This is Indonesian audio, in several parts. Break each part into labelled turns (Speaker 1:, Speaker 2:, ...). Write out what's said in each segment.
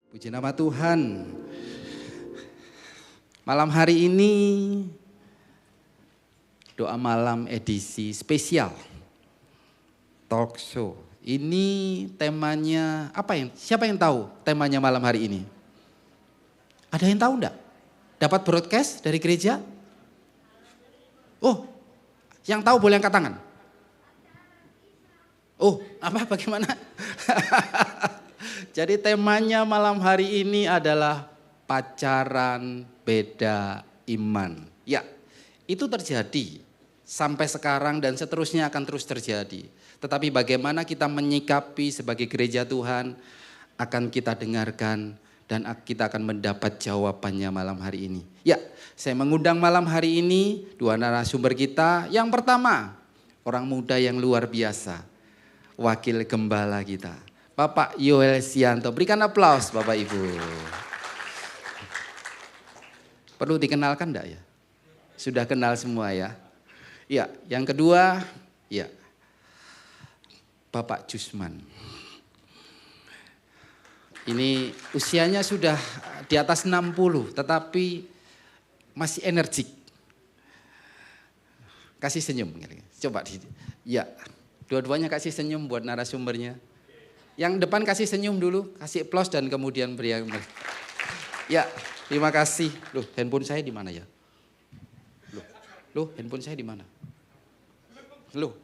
Speaker 1: Puji nama Tuhan. Malam hari ini doa malam edisi spesial talk show. Ini temanya apa yang? Siapa yang tahu temanya malam hari ini? Ada yang tahu enggak? Dapat broadcast dari gereja? Oh, yang tahu boleh angkat tangan. Oh, bagaimana? Jadi temanya malam hari ini adalah pacaran beda iman. Ya, itu terjadi sampai sekarang dan seterusnya akan terus terjadi. Tetapi bagaimana kita menyikapi sebagai gereja Tuhan akan kita dengarkan dan kita akan mendapat jawabannya malam hari ini. Ya, saya mengundang malam hari ini dua narasumber kita. Yang pertama, orang muda yang luar biasa, wakil gembala kita, Bapak Yoel Sianto. Berikan aplaus Bapak Ibu. Perlu dikenalkan enggak ya? Sudah kenal semua ya? Ya, yang kedua, ya, Bapak Jusman. Ini usianya sudah di atas 60, tetapi masih energik. Kasih senyum. Coba, ya, dua-duanya kasih senyum buat narasumbernya. Yang depan kasih senyum dulu, kasih applause dan kemudian beri. Ya, terima kasih. Loh, handphone saya di mana ya? Loh, handphone saya di mana? Loh,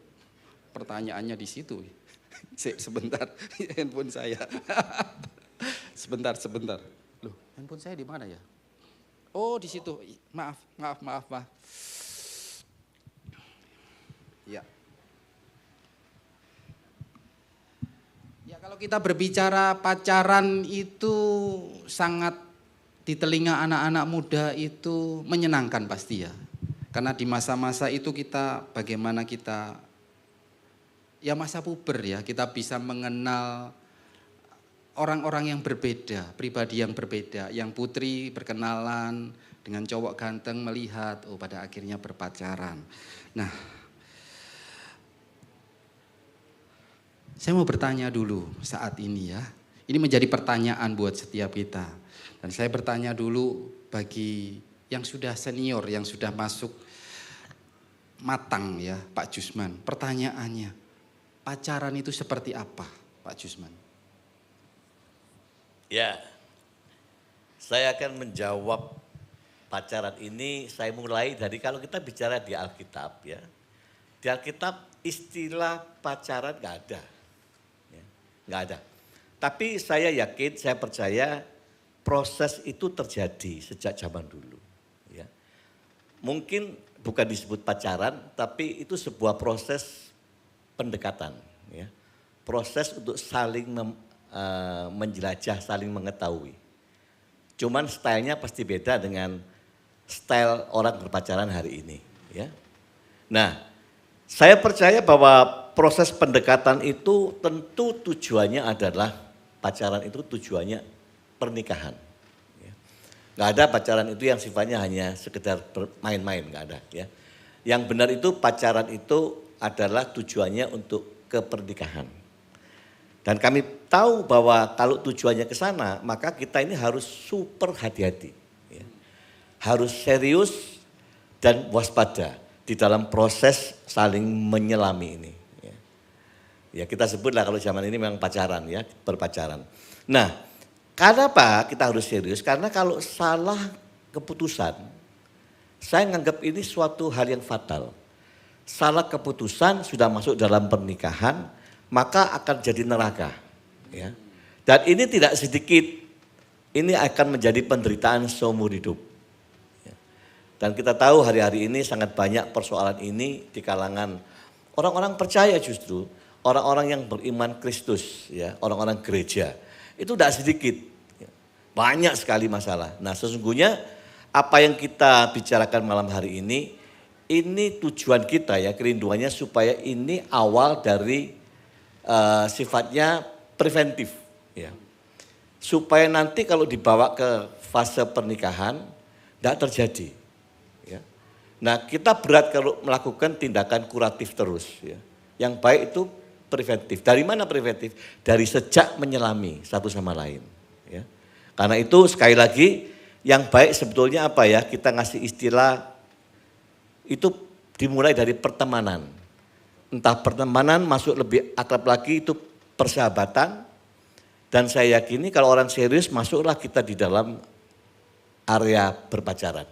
Speaker 1: pertanyaannya di situ. Sebentar, handphone saya. Sebentar. Loh, handphone saya di mana ya? Oh, di situ. Maaf. Ya. Ya, kalau kita berbicara pacaran itu sangat di telinga anak-anak muda itu menyenangkan pasti ya. Karena di masa-masa itu kita bagaimana kita ya masa puber ya, kita bisa mengenal orang-orang yang berbeda, pribadi yang berbeda. Yang putri berkenalan dengan cowok ganteng melihat, oh pada akhirnya berpacaran. Nah, saya mau bertanya dulu saat ini ya. Ini menjadi pertanyaan buat setiap kita. Dan saya bertanya dulu bagi yang sudah senior, yang sudah masuk matang ya Pak Jusman. Pertanyaannya, pacaran itu seperti apa Pak Jusman?
Speaker 2: Ya, saya akan menjawab pacaran ini, saya mulai dari kalau kita bicara di Alkitab ya. Di Alkitab istilah pacaran gak ada. Nggak ada. Tapi saya yakin, saya percaya proses itu terjadi sejak zaman dulu. Ya. Mungkin bukan disebut pacaran, tapi itu sebuah proses pendekatan. Ya. Proses untuk saling menjelajah, saling mengetahui. Cuman stylenya pasti beda dengan style orang berpacaran hari ini. Ya. Nah, saya percaya bahwa proses pendekatan itu tentu tujuannya adalah pacaran itu tujuannya pernikahan. Nggak ada pacaran itu yang sifatnya hanya sekedar main-main, nggak ada. Ya. Yang benar itu pacaran itu adalah tujuannya untuk kepernikahan. Dan kami tahu bahwa kalau tujuannya ke sana, maka kita ini harus super hati-hati. Ya. Harus serius dan waspada di dalam proses saling menyelami ini. Ya kita sebutlah kalau zaman ini memang pacaran ya, berpacaran. Nah, kenapa kita harus serius? Karena kalau salah keputusan, saya menganggap ini suatu hal yang fatal. Salah keputusan sudah masuk dalam pernikahan, maka akan jadi neraka. Ya. Dan ini tidak sedikit, ini akan menjadi penderitaan seumur hidup. Ya. Dan kita tahu hari-hari ini sangat banyak persoalan ini di kalangan orang-orang percaya justru. Orang-orang yang beriman Kristus, ya, orang-orang gereja, itu tidak sedikit, banyak sekali masalah. Nah sesungguhnya apa yang kita bicarakan malam hari ini tujuan kita ya, kerinduannya supaya ini awal dari sifatnya preventif. Ya. Supaya nanti kalau dibawa ke fase pernikahan, tidak terjadi. Ya. Nah kita berat kalau melakukan tindakan kuratif terus. Ya. Yang baik itu preventif. Dari mana preventif? Dari sejak menyelami satu sama lain. Ya. Karena itu sekali lagi yang baik sebetulnya apa ya, kita ngasih istilah itu dimulai dari pertemanan. Entah pertemanan masuk lebih akrab lagi itu persahabatan. Dan saya yakini kalau orang serius masuklah kita di dalam area berpacaran.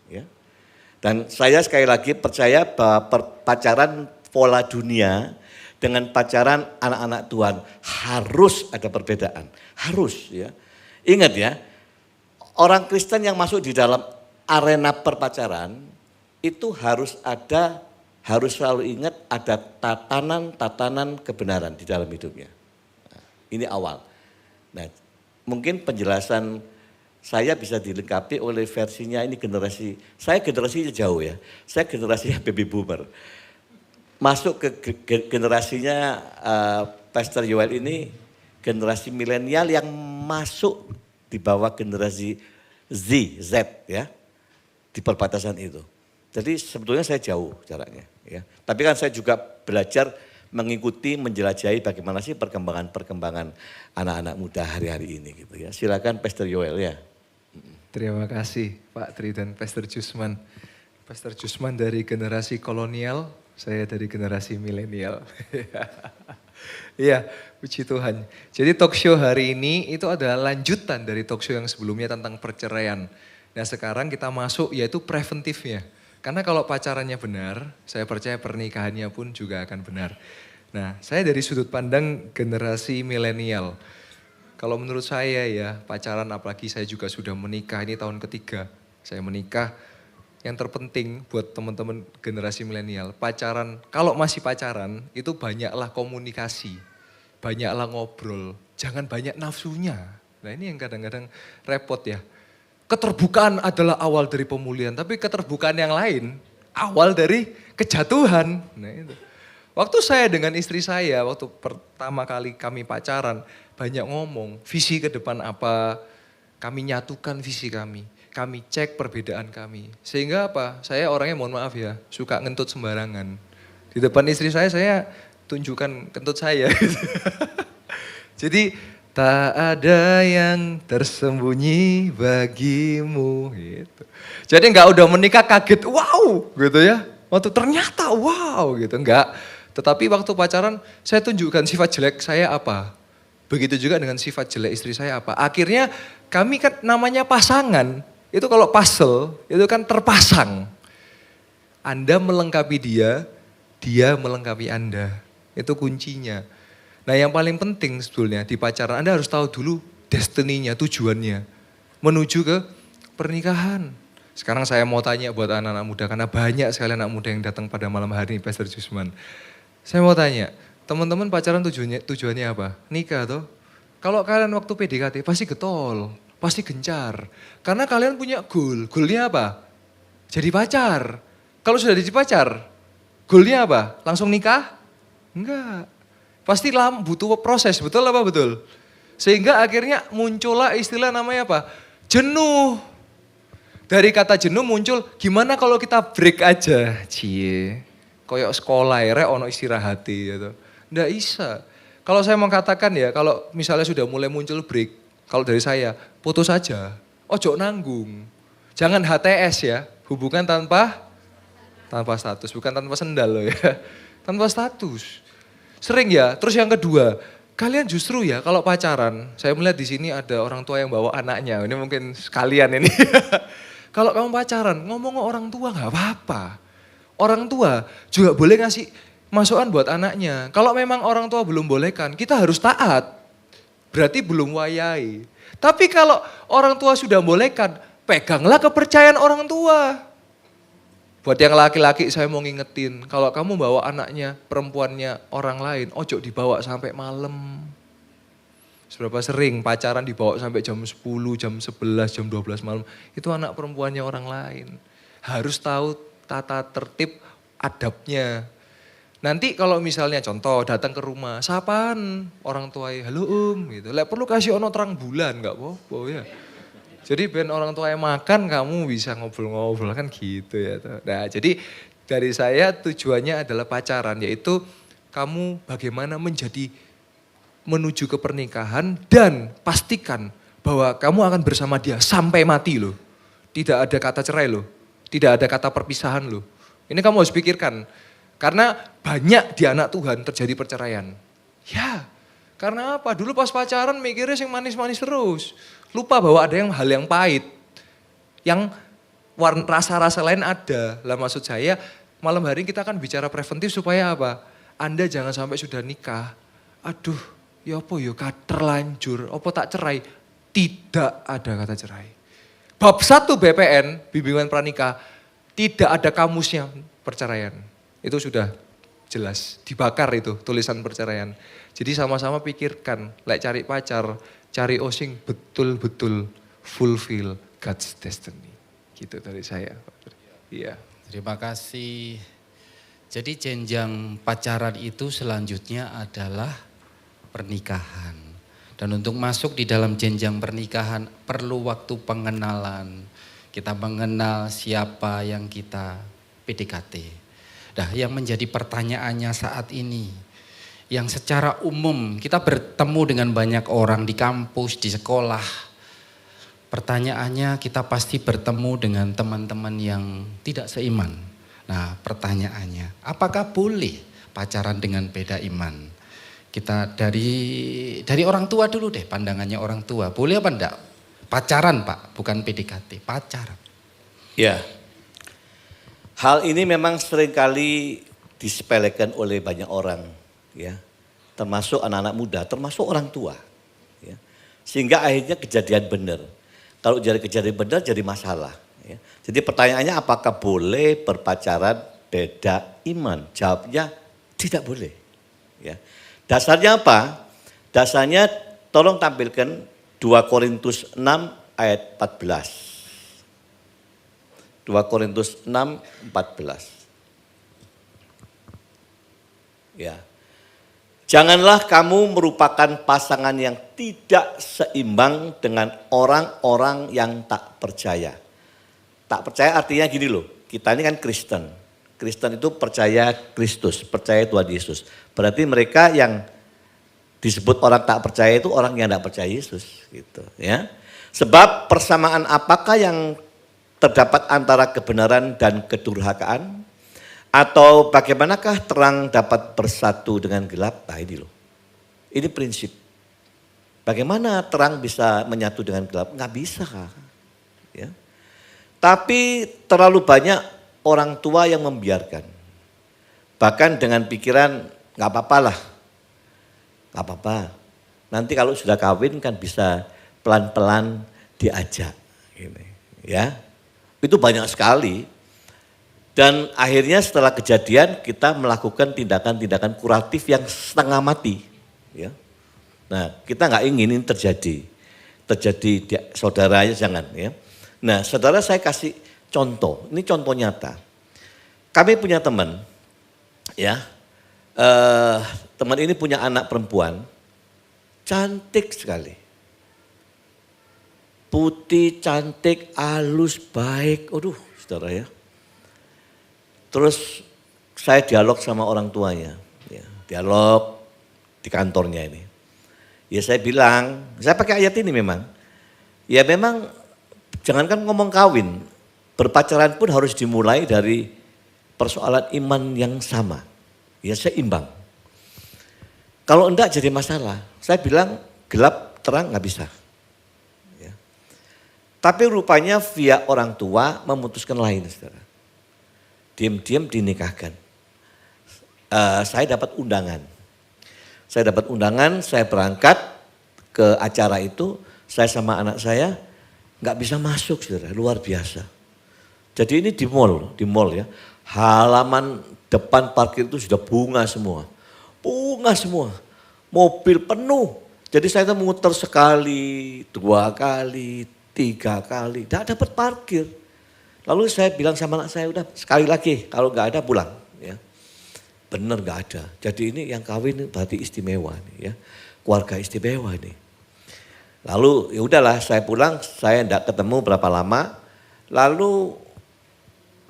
Speaker 2: Ya. Dan saya sekali lagi percaya bahwa pacaran pola dunia dengan pacaran anak-anak Tuhan harus ada perbedaan. Harus ya. Ingat ya, orang Kristen yang masuk di dalam arena perpacaran itu harus selalu ingat ada tatanan kebenaran di dalam hidupnya. Nah, ini awal. Nah, mungkin penjelasan saya bisa dilengkapi oleh versinya ini saya generasinya jauh ya. Saya generasinya baby boomer. Masuk ke generasinya Pastor Yoel ini generasi milenial yang masuk di bawah generasi Z ya. Di perbatasan itu. Jadi sebetulnya saya jauh jaraknya ya. Tapi kan saya juga belajar mengikuti, menjelajahi bagaimana sih perkembangan anak-anak muda hari-hari ini gitu ya. Silakan Pastor Yoel ya.
Speaker 3: Terima kasih Pak Tri dan Pastor Jusman. Pastor Jusman dari generasi kolonial, saya dari generasi milenial. Iya, puji Tuhan. Jadi talk show hari ini itu adalah lanjutan dari talk show yang sebelumnya tentang perceraian. Nah sekarang kita masuk yaitu preventifnya. Karena kalau pacarannya benar, saya percaya pernikahannya pun juga akan benar. Nah saya dari sudut pandang generasi milenial. Kalau menurut saya ya pacaran, apalagi saya juga sudah menikah, ini tahun ketiga saya menikah. Yang terpenting buat teman-teman generasi milenial, pacaran, kalau masih pacaran itu banyaklah komunikasi, banyaklah ngobrol, jangan banyak nafsunya. Nah ini yang kadang-kadang repot ya. Keterbukaan adalah awal dari pemulihan, tapi keterbukaan yang lain awal dari kejatuhan. Nah itu. Waktu saya dengan istri saya, waktu pertama kali kami pacaran, banyak ngomong, visi ke depan apa, kami nyatukan visi kami cek perbedaan kami. Sehingga apa, saya orangnya mohon maaf ya, suka ngentut sembarangan. Di depan istri saya tunjukkan kentut saya. Jadi, tak ada yang tersembunyi bagimu. Gitu. Jadi enggak udah menikah kaget, wow gitu ya. Waktu ternyata wow gitu, enggak. Tetapi waktu pacaran saya tunjukkan sifat jelek saya apa. Begitu juga dengan sifat jelek istri saya apa. Akhirnya kami kan namanya pasangan, itu kalau puzzle itu kan terpasang. Anda melengkapi dia, dia melengkapi Anda. Itu kuncinya. Nah yang paling penting sebetulnya di pacaran Anda harus tahu dulu destininya, tujuannya. Menuju ke pernikahan. Sekarang saya mau tanya buat anak-anak muda, karena banyak sekali anak muda yang datang pada malam hari ini, Pastor Jusman. Saya mau tanya, teman-teman pacaran tujuannya apa? Nikah toh? Kalau kalian waktu PDKT pasti getol, pasti gencar. Karena kalian punya goal. Goalnya apa? Jadi pacar. Kalau sudah jadi pacar, goalnya apa? Langsung nikah? Enggak. Pasti butuh proses, betul apa betul? Sehingga akhirnya muncullah istilah namanya apa? Jenuh. Dari kata jenuh muncul, gimana kalau kita break aja? Cie, koyok sekolah ya, ono istirahati gitu. Nggak bisa. Kalau saya mau katakan ya, kalau misalnya sudah mulai muncul break, kalau dari saya, putus aja. Ojo nanggung. Jangan HTS ya, hubungan tanpa status, bukan tanpa sendal loh ya. Tanpa status. Sering ya, terus yang kedua, kalian justru ya kalau pacaran, saya melihat di sini ada orang tua yang bawa anaknya, ini mungkin sekalian ini. Kalau kamu pacaran, ngomong ke orang tua gak apa-apa. Orang tua juga boleh ngasih masukan buat anaknya. Kalau memang orang tua belum bolehkan, kita harus taat. Berarti belum wayai. Tapi kalau orang tua sudah bolehkan, peganglah kepercayaan orang tua. Buat yang laki-laki saya mau ngingetin, kalau kamu bawa anaknya, perempuannya orang lain, ojo dibawa sampai malam. Seberapa sering pacaran dibawa sampai jam 10, jam 11, jam 12 malam. Itu anak perempuannya orang lain. Harus tahu tata tertib adabnya. Nanti kalau misalnya contoh datang ke rumah, sapaan orang tuanya, halo gitu. Lek perlu kasih ono terang bulan, enggak apa-apa ya. Jadi ben orang tuanya makan, kamu bisa ngobrol-ngobrol kan gitu ya. Nah jadi dari saya tujuannya adalah pacaran, yaitu kamu bagaimana menuju ke pernikahan dan pastikan bahwa kamu akan bersama dia sampai mati loh. Tidak ada kata cerai loh. Tidak ada kata perpisahan loh. Ini kamu harus pikirkan. Karena banyak di anak Tuhan terjadi perceraian. Ya, karena apa? Dulu pas pacaran mikirnya yang manis-manis terus. Lupa bahwa ada hal yang pahit. Yang rasa-rasa lain ada. Lah maksud saya, malam hari kita akan bicara preventif supaya apa? Anda jangan sampai sudah nikah. Aduh, ya apa ya terlanjur, apa tak cerai. Tidak ada kata cerai. Bab 1 BPN, bimbingan pranikah, tidak ada kamusnya perceraian. Itu sudah jelas, dibakar itu tulisan perceraian. Jadi sama-sama pikirkan, cari pacar, cari osing betul-betul fulfill God's destiny. Gitu dari saya. Iya.
Speaker 1: Terima kasih. Jadi jenjang pacaran itu selanjutnya adalah pernikahan. Dan untuk masuk di dalam jenjang pernikahan perlu waktu pengenalan. Kita mengenal siapa yang kita PDKT. Nah, yang menjadi pertanyaannya saat ini, yang secara umum kita bertemu dengan banyak orang di kampus, di sekolah. Pertanyaannya kita pasti bertemu dengan teman-teman yang tidak seiman. Nah, pertanyaannya, apakah boleh pacaran dengan beda iman? Kita dari orang tua dulu deh, pandangannya orang tua. Boleh apa enggak? Pacaran Pak, bukan PDKT, pacaran.
Speaker 2: Ya, hal ini memang seringkali disepelekan oleh banyak orang, ya, termasuk anak-anak muda, termasuk orang tua, ya. Sehingga akhirnya kejadian benar. Kalau jadi kejadian benar jadi masalah. Ya. Jadi pertanyaannya apakah boleh berpacaran beda iman? Jawabnya tidak boleh. Ya. Dasarnya apa? Dasarnya tolong tampilkan 2 Korintus 6 ayat 14. 2 Korintus 6, 14. Ya. Janganlah kamu merupakan pasangan yang tidak seimbang dengan orang-orang yang tak percaya. Tak percaya artinya gini loh, kita ini kan Kristen. Kristen itu percaya Kristus, percaya Tuhan Yesus. Berarti mereka yang disebut orang tak percaya itu orang yang tidak percaya Yesus. Gitu, ya. Sebab persamaan apakah yang terdapat antara kebenaran dan kedurhakaan? Atau bagaimanakah terang dapat bersatu dengan gelap? Nah ini loh, ini prinsip. Bagaimana terang bisa menyatu dengan gelap? Nggak bisa. Ya. Tapi terlalu banyak orang tua yang membiarkan. Bahkan dengan pikiran nggak apa-apa lah. Nggak apa-apa. Nanti kalau sudah kawin kan bisa pelan-pelan diajak. Gini, ya. Itu banyak sekali. Dan akhirnya setelah kejadian kita melakukan tindakan-tindakan kuratif yang setengah mati. Ya. Nah kita nggak ingin ini terjadi saudaranya jangan ya. Nah saudara saya kasih contoh, ini contoh nyata. Kami punya teman, ya teman ini punya anak perempuan, cantik sekali. Putih, cantik, halus, baik, aduh saudara ya. Terus saya dialog sama orang tuanya, ya, dialog di kantornya ini. Ya saya bilang, saya pakai ayat ini memang. Ya memang jangankan ngomong kawin, berpacaran pun harus dimulai dari persoalan iman yang sama. Ya seimbang. Kalau enggak jadi masalah. Saya bilang gelap terang nggak bisa. Ya. Tapi rupanya via orang tua memutuskan lain, saudara. Diam-diam dinikahkan. Saya dapat undangan. Saya berangkat ke acara itu, saya sama anak saya nggak bisa masuk, saudara, luar biasa. Jadi ini di mall ya. Halaman depan parkir itu sudah bunga semua. Mobil penuh. Jadi saya itu muter sekali, 2 kali, 3 kali, tidak dapat parkir. Lalu saya bilang sama anak saya, udah sekali lagi kalau nggak ada pulang. Ya. Bener nggak ada. Jadi ini yang kawin berarti istimewa nih, ya, keluarga istimewa ini. Lalu ya udahlah saya pulang, saya enggak ketemu berapa lama. Lalu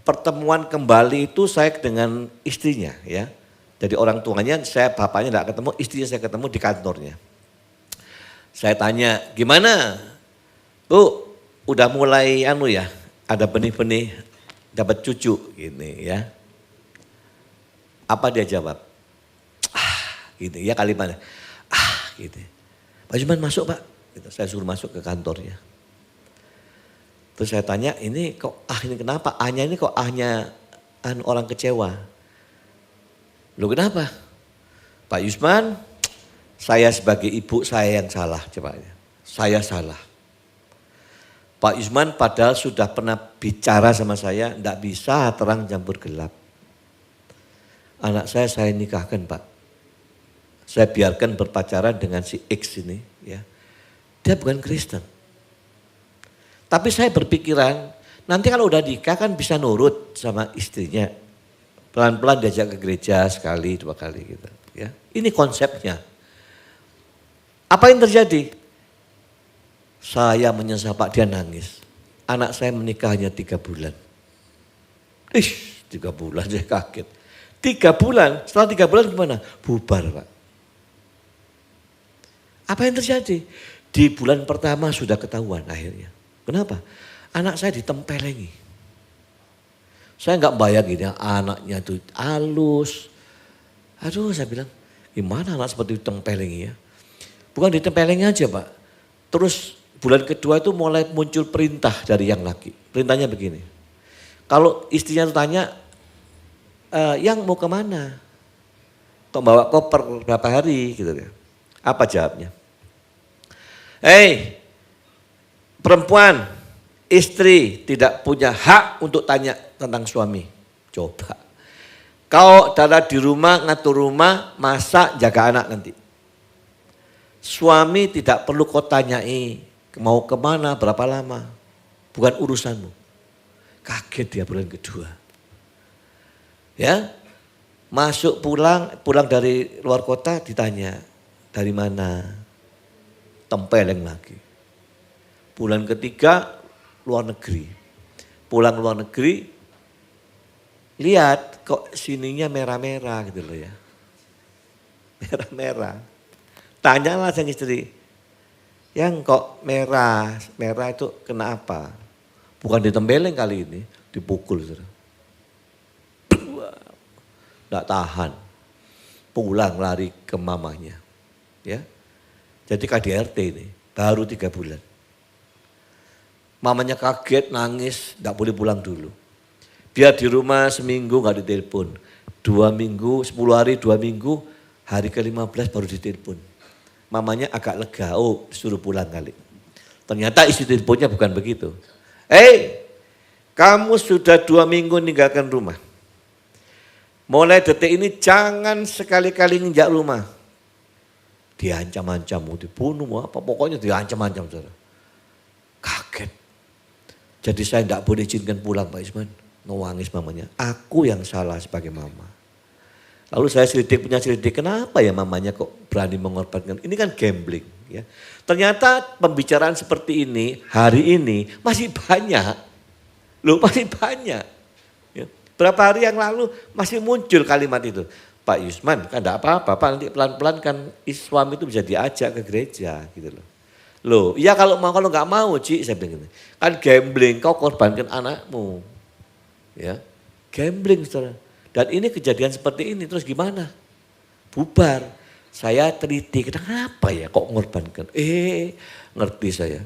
Speaker 2: pertemuan kembali itu saya dengan istrinya, ya. Jadi orang tuanya, saya bapaknya enggak ketemu, istrinya saya ketemu di kantornya. Saya tanya, gimana Bu, udah mulai ada benih-benih dapat cucu gini ya. Apa dia jawab? Gitu ya kalimatnya. Gitu. Pak Yusman masuk Pak. Gitu. Saya suruh masuk ke kantornya. Terus saya tanya, ini kok ini kenapa? Ahnya ini kok ahnya orang kecewa. Loh kenapa? Pak Yusman, saya sebagai ibu saya yang salah. Coba ya. Saya salah. Pak Yusman padahal sudah pernah bicara sama saya, enggak bisa terang campur gelap. Anak saya nikahkan Pak. Saya biarkan berpacaran dengan si X ini. Ya. Dia bukan Kristen. Tapi saya berpikiran, nanti kalau udah nikah kan bisa nurut sama istrinya. Pelan-pelan diajak ke gereja sekali, 2 kali gitu. Ya. Ini konsepnya. Apa yang terjadi? Saya menyesal Pak, dia nangis. Anak saya menikah hanya 3 bulan. 3 bulan saya kaget. 3 bulan, setelah 3 bulan gimana? Bubar Pak. Apa yang terjadi? Di bulan pertama sudah ketahuan akhirnya. Kenapa? Anak saya ditempelengi. Saya nggak bayangin ya anaknya itu halus. Aduh saya bilang, gimana anak seperti ditempelengi ya? Bukan ditempelengi aja Pak. Terus bulan kedua itu mulai muncul perintah dari yang laki. Perintahnya begini. Kalau istrinya tanya, yang mau kemana? Kok bawa koper berapa hari gitu ya. Apa jawabnya? Hei, perempuan, istri tidak punya hak untuk tanya tentang suami. Coba. Kau darah di rumah, ngatur rumah, masak, jaga anak nanti. Suami tidak perlu kau tanyai, mau kemana, berapa lama. Bukan urusanmu. Kaget dia bulan kedua. Ya, masuk pulang dari luar kota ditanya, dari mana? Tempeleng lagi. Bulan ketiga luar negeri. Pulang luar negeri, lihat kok sininya merah-merah gitu loh ya. Merah-merah. Tanyalah sang istri, yang kok merah itu kenapa? Bukan ditempeleng kali ini, dipukul. Nggak tahan, pulang lari ke mamanya. Ya. Jadi KDRT ini, baru 3 bulan. Mamanya kaget, nangis, gak boleh pulang dulu. Biar di rumah seminggu gak ditelepon. 2 minggu, 10 hari, 2 minggu, hari ke-15 baru ditelepon. Mamanya agak lega, disuruh pulang kali. Ternyata isi teleponnya bukan begitu. Kamu sudah 2 minggu meninggalkan rumah. Mulai detik ini jangan sekali-kali nginjak rumah. Diancam-ancam, mau dibunuh, mau apa, pokoknya diancam-ancam. Saudara. Kaget. Jadi saya tidak boleh izinkan pulang Pak Isman. Nangis mamanya, aku yang salah sebagai mama. Lalu saya punya selidik, kenapa ya mamanya kok berani mengorbankan. Ini kan gambling. Ya. Ternyata pembicaraan seperti ini, hari ini masih banyak. Masih banyak. Ya. Berapa hari yang lalu masih muncul kalimat itu. Pak Yusman kan enggak apa-apa, Pak nanti pelan-pelan kan suami itu bisa diajak ke gereja gitu loh. Iya kalau enggak mau Ci, saya bilang gitu. Kan gambling, kau korbankan anakmu. Ya, gambling saudara. Dan ini kejadian seperti ini terus gimana? Bubar. Saya teliti, kenapa ya kok mengorbankan? Ngerti saya.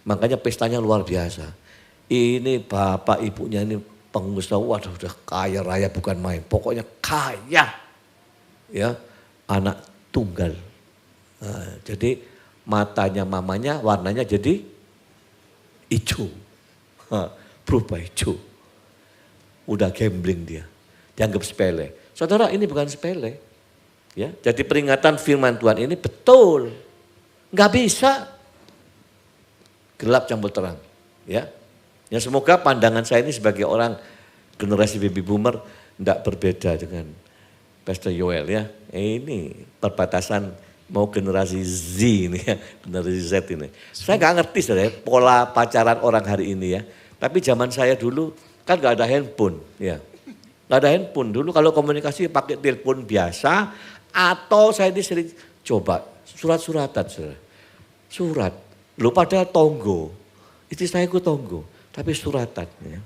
Speaker 2: Makanya pestanya luar biasa. Ini bapak ibunya ini pengusaha, waduh udah kaya raya bukan main. Pokoknya kaya. Ya, anak tunggal. Nah, jadi matanya mamanya warnanya jadi hijau. Berubah hijau. Udah gambling dia. Dianggap sepele. Saudara ini bukan sepele. Ya, jadi peringatan firman Tuhan ini betul. Enggak bisa gelap campur terang. Ya. Ya semoga pandangan saya ini sebagai orang generasi baby boomer enggak berbeda dengan Pastor Yoel ya. Ini perbatasan mau generasi Z ini ya, generasi Z ini. Saya nggak ngerti saudara pola pacaran orang hari ini ya. Tapi zaman saya dulu kan nggak ada handphone ya. Nggak ada handphone dulu kalau komunikasi pakai telepon biasa atau saya ini sering coba surat-suratan saudara. Surat. Lu pada tonggo. Istri saya ikut tonggo, tapi suratan. Ya.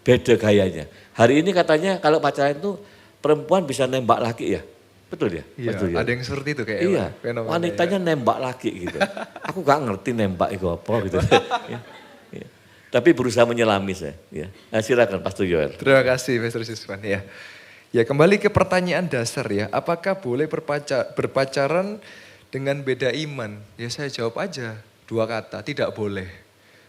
Speaker 2: Beda gayanya. Hari ini katanya kalau pacaran itu perempuan bisa nembak laki ya. Betul ya?
Speaker 3: Iya,
Speaker 2: Betul ya?
Speaker 3: ada yang seperti itu kayak
Speaker 2: Iya,
Speaker 3: fenomena,
Speaker 2: wanitanya
Speaker 3: ya.
Speaker 2: nembak laki gitu. Aku gak ngerti nembak itu apa gitu. Ya, ya. Tapi berusaha menyelami saya. Ya. Nah, silakan Pastor Yoel.
Speaker 3: Terima kasih Pastor Siswan ya. Ya kembali ke pertanyaan dasar ya, apakah boleh berpacaran dengan beda iman? Ya saya jawab aja, 2 kata, tidak boleh.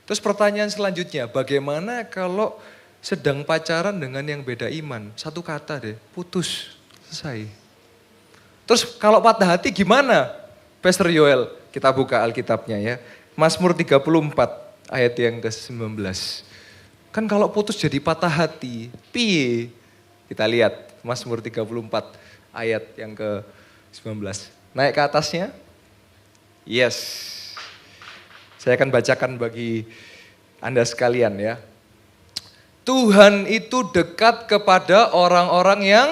Speaker 3: Terus pertanyaan selanjutnya, bagaimana kalau sedang pacaran dengan yang beda iman? 1 kata deh, putus, selesai. Terus kalau patah hati gimana? Pastor Yoel, kita buka Alkitabnya ya. Mazmur 34 ayat yang ke-19. Kan kalau putus jadi patah hati, piye? Kita lihat Mazmur 34 ayat yang ke-19. Naik ke atasnya. Yes. Saya akan bacakan bagi Anda sekalian ya. Tuhan itu dekat kepada orang-orang yang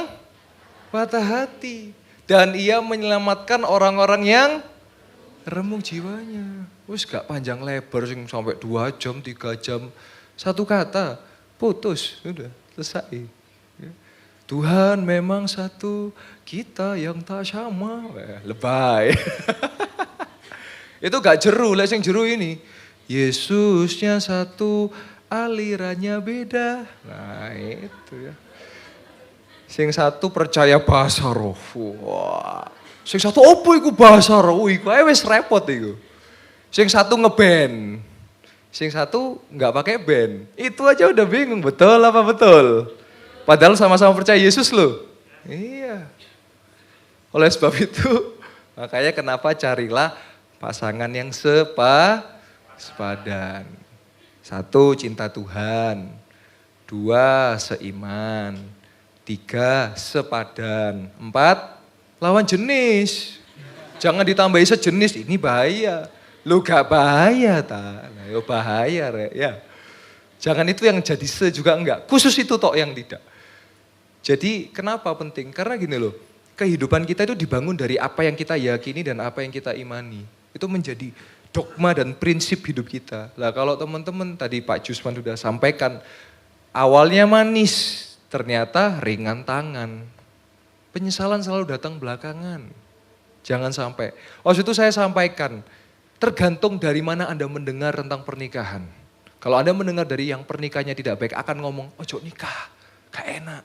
Speaker 3: patah hati. Dan ia menyelamatkan orang-orang yang remuk jiwanya. Wis gak panjang lebar sing sampai 2 jam, 3 jam. 1 kata, putus, sudah selesai. Tuhan memang satu, kita yang tak sama. Lebay. Itu gak jeru, lah yang jeru ini. Yesusnya satu, alirannya beda. Nah itu ya. Sing satu percaya bahasa roh. Wah. Sing satu opo iku bahasa roh? Iku ae wis repot iku. Sing satu ngeband. Sing satu nggak pakai band. Itu aja udah bingung, betul apa betul? Padahal sama-sama percaya Yesus loh. Iya. Oleh sebab itu, makanya kenapa carilah pasangan yang sepadan. 1, cinta Tuhan. 2, seiman. 3, sepadan. 4, lawan jenis. Jangan ditambahi sejenis, ini bahaya. Lu gak bahaya ta? Nah, yo bahaya Rek, ya. Jangan itu yang jadi juga enggak. Khusus itu tok yang tidak. Jadi kenapa penting? Karena gini loh, kehidupan kita itu dibangun dari apa yang kita yakini dan apa yang kita imani. Itu menjadi dogma dan prinsip hidup kita. Lah kalau teman-teman tadi Pak Jusman sudah sampaikan, awalnya manis, ternyata ringan tangan. Penyesalan selalu datang belakangan. Jangan sampai. Waktu itu saya sampaikan, tergantung dari mana Anda mendengar tentang pernikahan. Kalau Anda mendengar dari yang pernikahannya tidak baik, akan ngomong, ojo nikah, gak enak.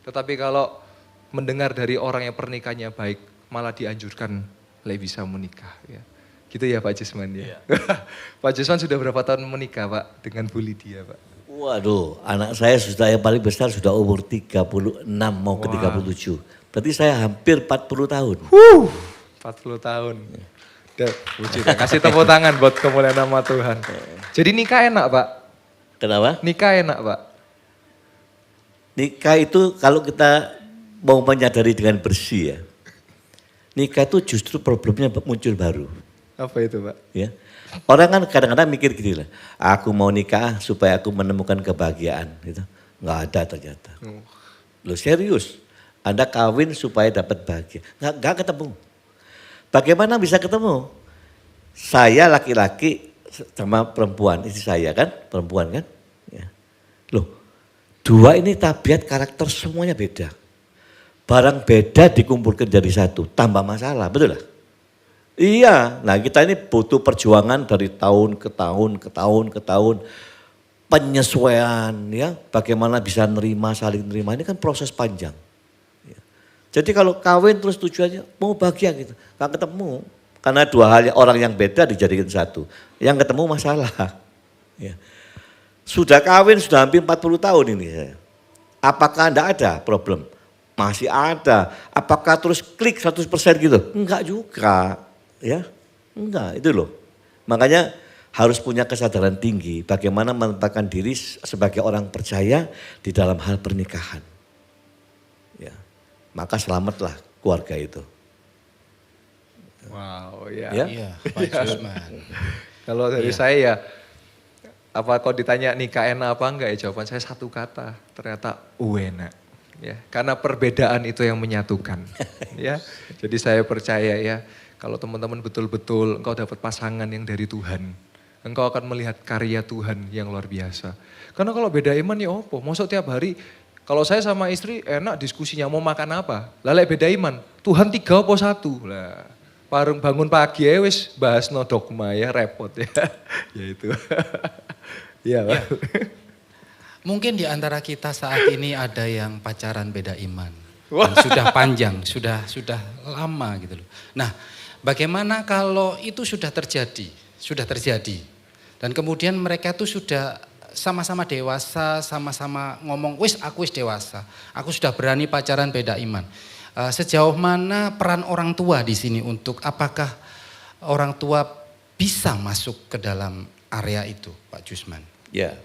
Speaker 3: Tetapi kalau mendengar dari orang yang pernikahannya baik, malah dianjurkan lebih bisa menikah. Ya. Gitu ya Pak Jusman ya. Iya. Pak Jusman sudah berapa tahun menikah Pak dengan Bu Lydia Pak?
Speaker 2: Waduh, anak saya sudah yang paling besar sudah umur 36 mau ke 37. Berarti saya hampir 40 tahun.
Speaker 3: 40 tahun. Kasih tepuk tangan buat kemuliaan nama Tuhan. Jadi nikah enak Pak?
Speaker 2: Kenapa?
Speaker 3: Nikah enak Pak?
Speaker 2: Nikah itu kalau kita mau menyadari dengan bersih ya. Nikah itu justru problemnya muncul baru.
Speaker 3: Apa itu Pak?
Speaker 2: Ya. Orang kan kadang-kadang mikir gini lah, aku mau nikah supaya aku menemukan kebahagiaan. Gitu. Nggak ada ternyata. Loh serius, Anda kawin supaya dapat bahagia. Nggak ketemu. Bagaimana bisa ketemu? Saya laki-laki sama perempuan, istri saya kan, perempuan kan. Ya. Loh, 2 ini tabiat karakter semuanya beda. Barang beda dikumpulkan jadi 1, tambah masalah, betul lah? Iya, nah kita ini butuh perjuangan dari tahun ke tahun, penyesuaian ya, bagaimana bisa nerima, saling nerima, ini kan proses panjang. Ya. Jadi kalau kawin terus tujuannya mau bahagia gitu, gak ketemu. Karena 2 hal orang yang beda dijadikan 1, yang ketemu masalah. Ya. Sudah kawin sudah hampir 40 tahun ini saya. Apakah enggak ada problem? Masih ada. Apakah terus klik 100% gitu? Enggak juga. Ya, enggak itu loh. Makanya harus punya kesadaran tinggi bagaimana menempatkan diri sebagai orang percaya di dalam hal pernikahan. Ya, maka selamatlah keluarga itu.
Speaker 3: Wow, ya.
Speaker 1: Iya, Pak Jusman.
Speaker 3: Kalau dari saya ya, apa kalau ditanya nikah enak apa enggak ya jawaban saya 1 kata, ternyata enak. Ya, karena perbedaan itu yang menyatukan. Ya, jadi saya percaya ya. Kalau teman-teman betul-betul engkau dapat pasangan yang dari Tuhan, engkau akan melihat karya Tuhan yang luar biasa. Karena kalau beda iman ya opo, mosok tiap hari, kalau saya sama istri enak diskusinya mau makan apa. Lalek beda iman, Tuhan 3 apa 1? Lah, bangun pagi ya wis bahas no dogma ya repot ya. Ya itu. Ya, Pak.
Speaker 1: Mungkin di antara kita saat ini ada yang pacaran beda iman. Dan sudah panjang, sudah lama gitu loh. Nah, bagaimana kalau itu sudah terjadi? Dan kemudian mereka itu sudah sama-sama dewasa, sama-sama ngomong, aku wis dewasa, aku sudah berani pacaran beda iman. Sejauh mana peran orang tua di sini untuk apakah orang tua bisa masuk ke dalam area itu, Pak Jusman?
Speaker 2: Ya,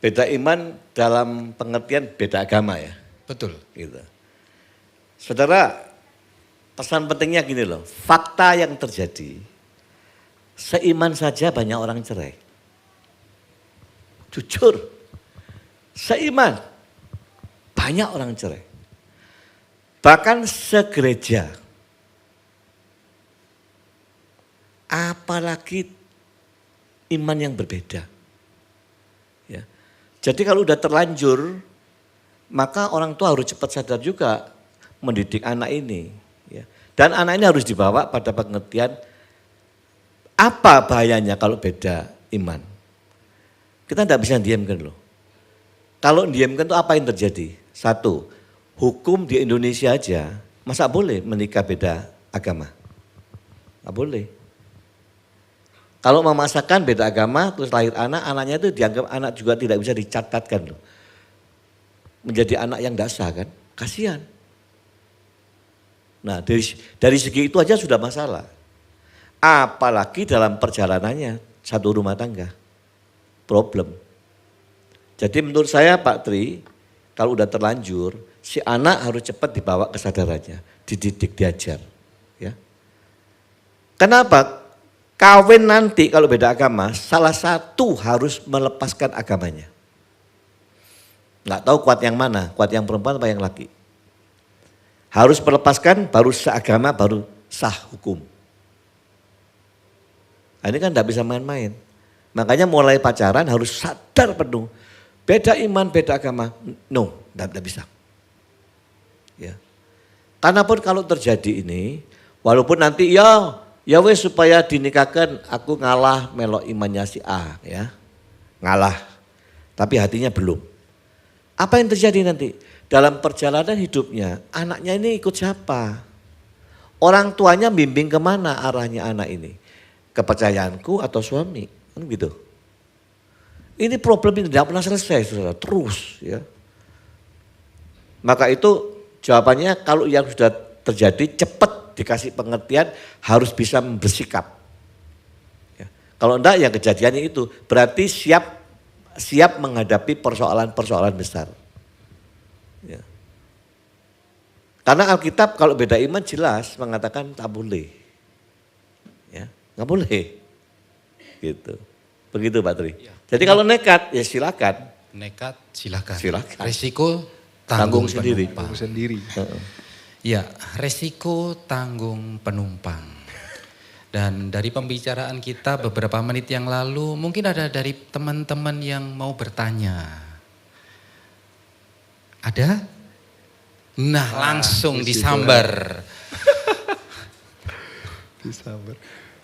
Speaker 2: beda iman dalam pengertian beda agama ya.
Speaker 1: Betul.
Speaker 2: Gitu. Saudara, pesan pentingnya gini loh, fakta yang terjadi, seiman saja banyak orang cerai. Jujur, seiman banyak orang cerai. Bahkan segereja. Apalagi iman yang berbeda. Ya. Jadi kalau udah terlanjur, maka orang tua harus cepat sadar juga mendidik anak ini. Ya. Dan anak ini harus dibawa pada pengertian apa bahayanya kalau beda iman. Kita tidak bisa diamkan loh. Kalau diamkan itu apa yang terjadi? Satu, hukum di Indonesia aja, masa boleh menikah beda agama? Nggak boleh. Kalau memaksakan beda agama, terus lahir anak, anaknya itu dianggap anak juga tidak bisa dicatatkan loh. Menjadi anak yang tidak sah kan, kasihan. Nah dari segi itu aja sudah masalah. Apalagi dalam perjalanannya satu rumah tangga. Problem. Jadi menurut saya Pak Tri, kalau udah terlanjur, si anak harus cepat dibawa kesadarannya, dididik, diajar. Ya. Kenapa? Kawin nanti kalau beda agama, salah satu harus melepaskan agamanya. Nggak tahu kuat yang mana, kuat yang perempuan atau yang laki. Harus melepaskan, baru seagama, baru sah hukum. Nah, ini kan tidak bisa main-main. Makanya mulai pacaran harus sadar penuh. Beda iman, beda agama. No, tidak bisa. Ya. Karena pun kalau terjadi ini, walaupun nanti ya wes supaya dinikahkan aku ngalah melok imannya si A ya. Ngalah. Tapi hatinya belum. Apa yang terjadi nanti? Dalam perjalanan hidupnya, anaknya ini ikut siapa? Orang tuanya bimbing kemana arahnya anak ini? Kepercayaanku atau suami? Kan gitu. Ini problem ini tidak pernah selesai, saudara. Terus ya. Maka itu jawabannya kalau yang sudah terjadi cepat dikasih pengertian harus bisa bersikap. Ya. Kalau enggak ya kejadiannya itu berarti siap menghadapi persoalan-persoalan besar. Ya. Karena Alkitab kalau beda iman jelas mengatakan tak boleh. Ya, nggak boleh. Gitu. Begitu Pak Tri. Ya. Jadi kalau nekat ya silakan.
Speaker 1: Nekat silakan.
Speaker 2: Silakan.
Speaker 1: Resiko tanggung
Speaker 2: sendiri.
Speaker 1: Ya, resiko tanggung penumpang. Dan dari pembicaraan kita beberapa menit yang lalu, mungkin ada dari teman-teman yang mau bertanya. Ada? Nah, langsung disambar.
Speaker 3: Disambar.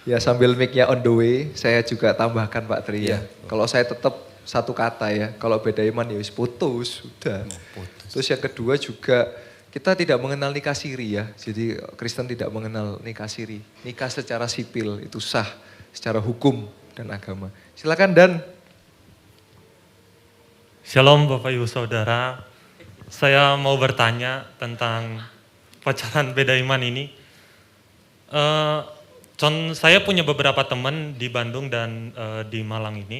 Speaker 3: Ya sambil mic-nya on the way, saya juga tambahkan Pak Tri ya. Kalau saya tetap satu kata ya, kalau beda iman ya wis putus, sudah. Putus. Terus yang kedua juga kita tidak mengenal nikah siri ya. Jadi Kristen tidak mengenal nikah siri. Nikah secara sipil itu sah secara hukum dan agama. Silakan Dan.
Speaker 4: Shalom Bapak Ibu Saudara. Saya mau bertanya tentang pacaran beda iman ini. Saya punya beberapa teman di Bandung dan di Malang ini.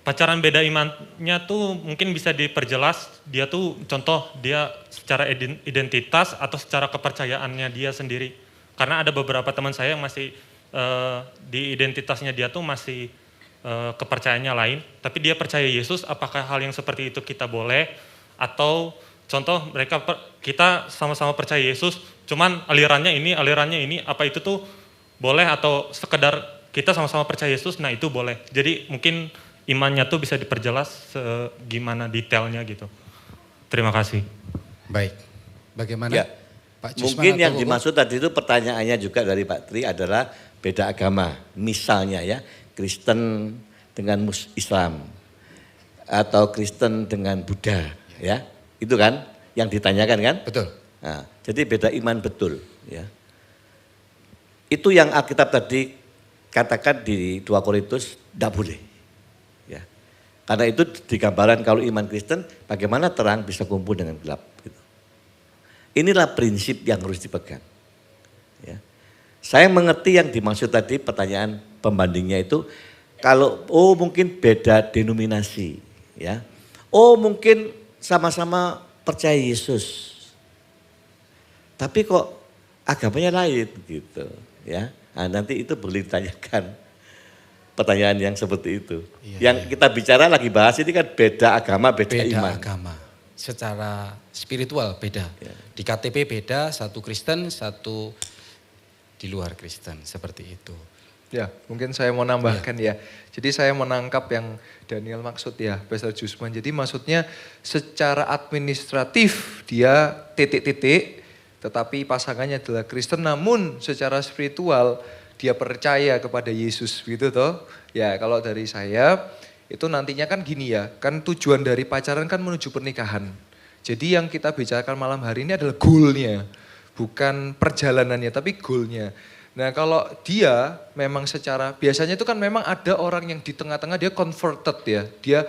Speaker 4: Pacaran beda imannya tuh mungkin bisa diperjelas, dia tuh contoh dia secara identitas atau secara kepercayaannya dia sendiri. Karena ada beberapa teman saya yang masih di identitasnya dia tuh masih kepercayaannya lain, tapi dia percaya Yesus. Apakah hal yang seperti itu kita boleh? Atau contoh kita sama-sama percaya Yesus, cuman alirannya ini, apa itu tuh boleh atau sekedar kita sama-sama percaya Yesus, nah itu boleh. Jadi mungkin imannya tuh bisa diperjelas gimana detailnya gitu. Terima kasih.
Speaker 1: Baik. Bagaimana?
Speaker 2: Ya,
Speaker 1: Pak Jusman
Speaker 2: mungkin
Speaker 1: atau
Speaker 2: yang
Speaker 1: Bobo?
Speaker 2: dimaksud tadi itu pertanyaannya juga dari Pak Tri adalah beda agama. Misalnya ya, Kristen dengan Islam atau Kristen dengan Buddha, ya. Itu kan yang ditanyakan kan?
Speaker 1: Betul.
Speaker 2: Nah, jadi beda iman betul, ya. Itu yang Alkitab tadi katakan di 2 Korintus tidak boleh. Ya. Karena itu digambarkan kalau iman Kristen bagaimana terang bisa kumpul dengan gelap. Gitu. Inilah prinsip yang harus dipegang. Ya. Saya mengerti yang dimaksud tadi pertanyaan pembandingnya itu kalau mungkin beda denominasi, ya. Mungkin sama-sama percaya Yesus. Tapi kok agamanya lain gitu, ya. Nah, nanti itu boleh ditanyakan pertanyaan yang seperti itu.
Speaker 1: Iya,
Speaker 2: Yang kita bicara lagi bahas ini kan beda agama, beda iman.
Speaker 1: agama. Secara spiritual beda.
Speaker 2: Ya.
Speaker 1: Di KTP beda, satu Kristen, satu di luar Kristen. Seperti itu.
Speaker 3: Ya, mungkin saya mau nambahkan ya. Jadi saya menangkap yang Daniel maksud ya, Pastor Jusman. Jadi maksudnya secara administratif dia titik-titik, tetapi pasangannya adalah Kristen. Namun secara spiritual dia percaya kepada Yesus gitu toh. Ya kalau dari saya itu nantinya kan gini ya, kan tujuan dari pacaran kan menuju pernikahan. Jadi yang kita bicarakan malam hari ini adalah goalnya, bukan perjalanannya tapi goalnya. Nah kalau dia memang secara, biasanya itu kan memang ada orang yang di tengah-tengah dia converted ya. Dia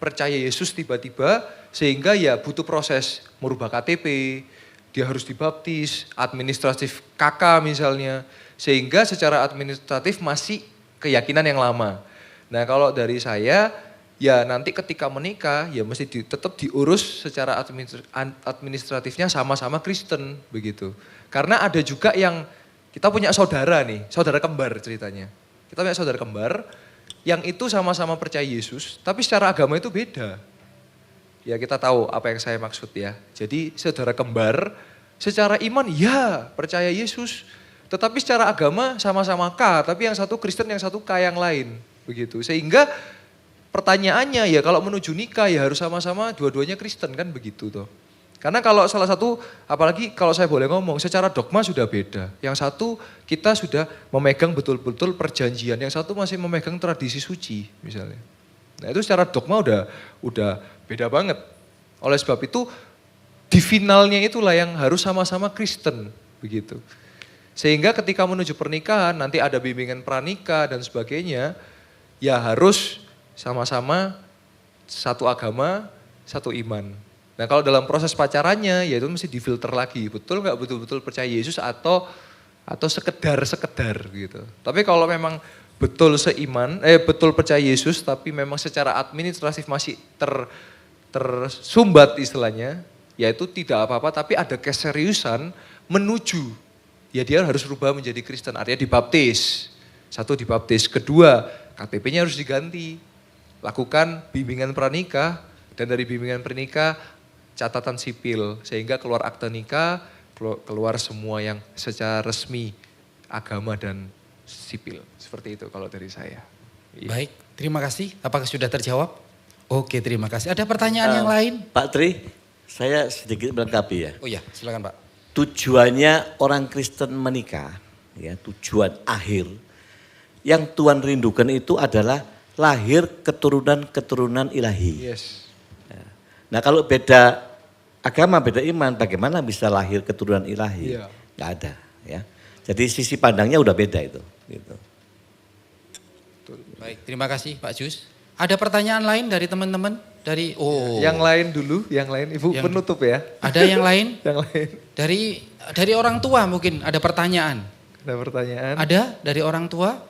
Speaker 3: percaya Yesus tiba-tiba sehingga ya butuh proses merubah KTP, dia harus dibaptis, administratif KK misalnya. Sehingga secara administratif masih keyakinan yang lama. Nah kalau dari saya, ya nanti ketika menikah ya mesti tetap diurus secara administratifnya sama-sama Kristen begitu. Karena ada juga yang kita punya saudara nih, saudara kembar ceritanya. Kita punya saudara kembar yang itu sama-sama percaya Yesus, tapi secara agama itu beda. Ya kita tahu apa yang saya maksud ya. Jadi saudara kembar secara iman ya percaya Yesus, tetapi secara agama sama-sama K, tapi yang satu Kristen yang satu K yang lain. Begitu. Sehingga pertanyaannya ya kalau menuju nikah ya harus sama-sama dua-duanya Kristen kan begitu toh. Karena kalau salah satu, apalagi kalau saya boleh ngomong, secara dogma sudah beda. Yang satu kita sudah memegang betul-betul perjanjian, yang satu masih memegang tradisi suci misalnya. Nah itu secara dogma udah beda banget. Oleh sebab itu di finalnya itulah yang harus sama-sama Kristen begitu. Sehingga ketika menuju pernikahan nanti ada bimbingan pranikah dan sebagainya, ya harus sama-sama satu agama, satu iman. Nah kalau dalam proses pacarannya ya itu mesti difilter lagi, betul nggak betul-betul percaya Yesus atau sekedar gitu. Tapi kalau memang betul seiman, betul percaya Yesus tapi memang secara administratif masih tersumbat istilahnya, ya itu tidak apa-apa tapi ada keseriusan menuju, ya dia harus berubah menjadi Kristen, artinya dibaptis. Satu dibaptis, kedua KTP-nya harus diganti, lakukan bimbingan pranikah dan dari bimbingan pranikah catatan sipil sehingga keluar akte nikah, keluar semua yang secara resmi agama dan sipil. Seperti itu kalau dari saya. Iya.
Speaker 1: Baik, terima kasih. Apakah sudah terjawab? Oke, terima kasih. Ada pertanyaan yang lain?
Speaker 2: Pak Tri, saya sedikit melengkapi ya.
Speaker 1: Oh iya, silakan Pak.
Speaker 2: Tujuannya orang Kristen menikah, ya tujuan akhir yang Tuhan rindukan itu adalah lahir keturunan-keturunan ilahi.
Speaker 3: Yes.
Speaker 2: Nah kalau beda agama, beda iman, bagaimana bisa lahir keturunan ilahi?
Speaker 3: Iya.
Speaker 2: Nggak ada, ya. Jadi sisi pandangnya udah beda itu. Gitu.
Speaker 1: Baik, terima kasih Pak Jus. Ada pertanyaan lain dari teman-teman?
Speaker 3: Yang lain dulu, yang lain Ibu penutup ya.
Speaker 1: Ada yang lain?
Speaker 3: Yang lain.
Speaker 1: Dari orang tua mungkin ada pertanyaan.
Speaker 3: Ada pertanyaan?
Speaker 1: Ada dari orang tua?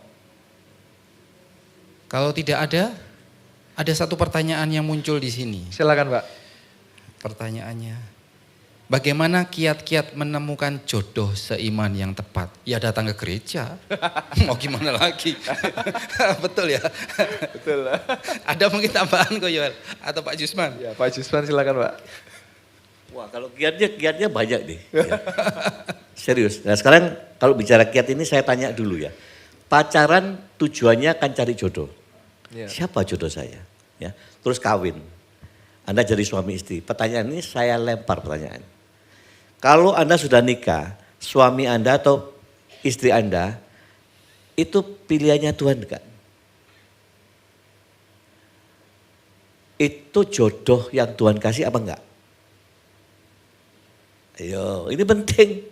Speaker 1: Kalau tidak ada satu pertanyaan yang muncul di sini.
Speaker 3: Silakan Pak.
Speaker 1: Pertanyaannya, bagaimana kiat-kiat menemukan jodoh seiman yang tepat? Ya datang ke gereja. Mau gimana lagi? Betul ya?
Speaker 3: Betul lah.
Speaker 1: Ada mungkin tambahan kok Yoel? Atau Pak Jusman?
Speaker 3: Ya Pak Jusman silakan Pak.
Speaker 2: Wah kalau kiatnya banyak nih. Ya. Serius. Nah sekarang kalau bicara kiat ini saya tanya dulu ya. pacaran tujuannya kan cari jodoh.
Speaker 3: Iya.
Speaker 2: Siapa jodoh saya? Ya, terus kawin. Anda jadi suami istri. Pertanyaan ini saya lempar pertanyaan. Kalau Anda sudah nikah, suami Anda atau istri Anda, itu pilihannya Tuhan enggak? Itu jodoh yang Tuhan kasih apa enggak? Ayo, ini penting.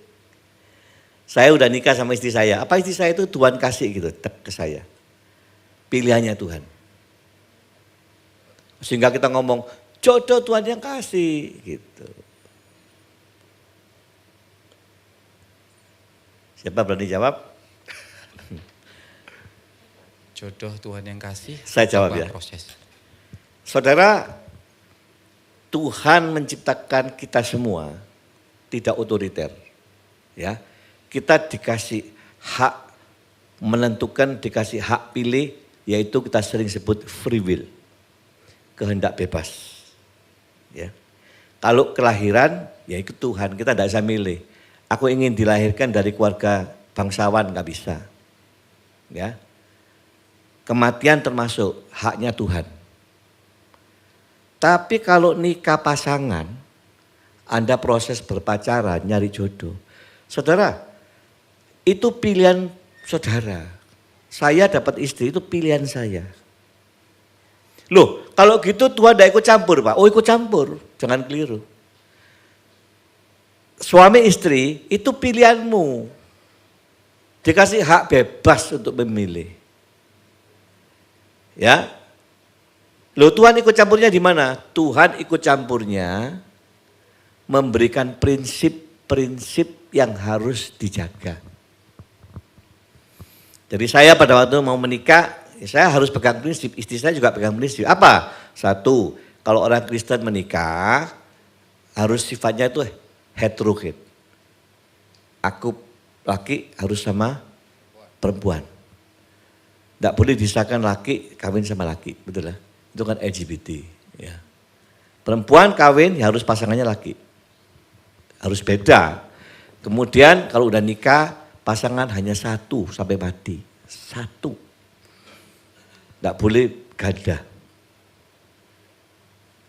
Speaker 2: Saya udah nikah sama istri saya. Apa istri saya itu Tuhan kasih gitu ke saya. Pilihannya Tuhan. Sehingga kita ngomong jodoh Tuhan yang kasih gitu. Siapa berani jawab?
Speaker 1: Jodoh Tuhan yang kasih.
Speaker 2: Saya jawab
Speaker 1: apa
Speaker 2: ya.
Speaker 1: Proses.
Speaker 2: Saudara, Tuhan menciptakan kita semua tidak otoriter. Ya. Kita dikasih hak menentukan, dikasih hak pilih, yaitu kita sering sebut free will. Kehendak bebas. Ya. Kalau kelahiran, ya itu Tuhan, kita tidak bisa milih. Aku ingin dilahirkan dari keluarga bangsawan, nggak bisa. Ya. Kematian termasuk haknya Tuhan. Tapi kalau nikah pasangan, Anda proses berpacaran, nyari jodoh. Saudara, itu pilihan saudara. Saya dapat istri itu pilihan saya. Loh, kalau gitu Tuhan tidak ikut campur, Pak. Oh, ikut campur, jangan keliru. Suami istri itu pilihanmu. Dikasih hak bebas untuk memilih. Ya. Loh, Tuhan ikut campurnya di mana? Tuhan ikut campurnya memberikan prinsip-prinsip yang harus dijaga. Jadi saya pada waktu mau menikah, saya harus pegang prinsip, istri saya juga pegang prinsip. Apa? Satu, kalau orang Kristen menikah, harus sifatnya itu heterogen. Aku laki harus sama perempuan. Tidak boleh disahkan laki kawin sama laki, betul lah. Itu kan LGBT. Ya. Perempuan kawin ya harus pasangannya laki. Harus beda. Kemudian kalau udah nikah, pasangan hanya satu sampai mati. Satu. Tidak boleh ganda.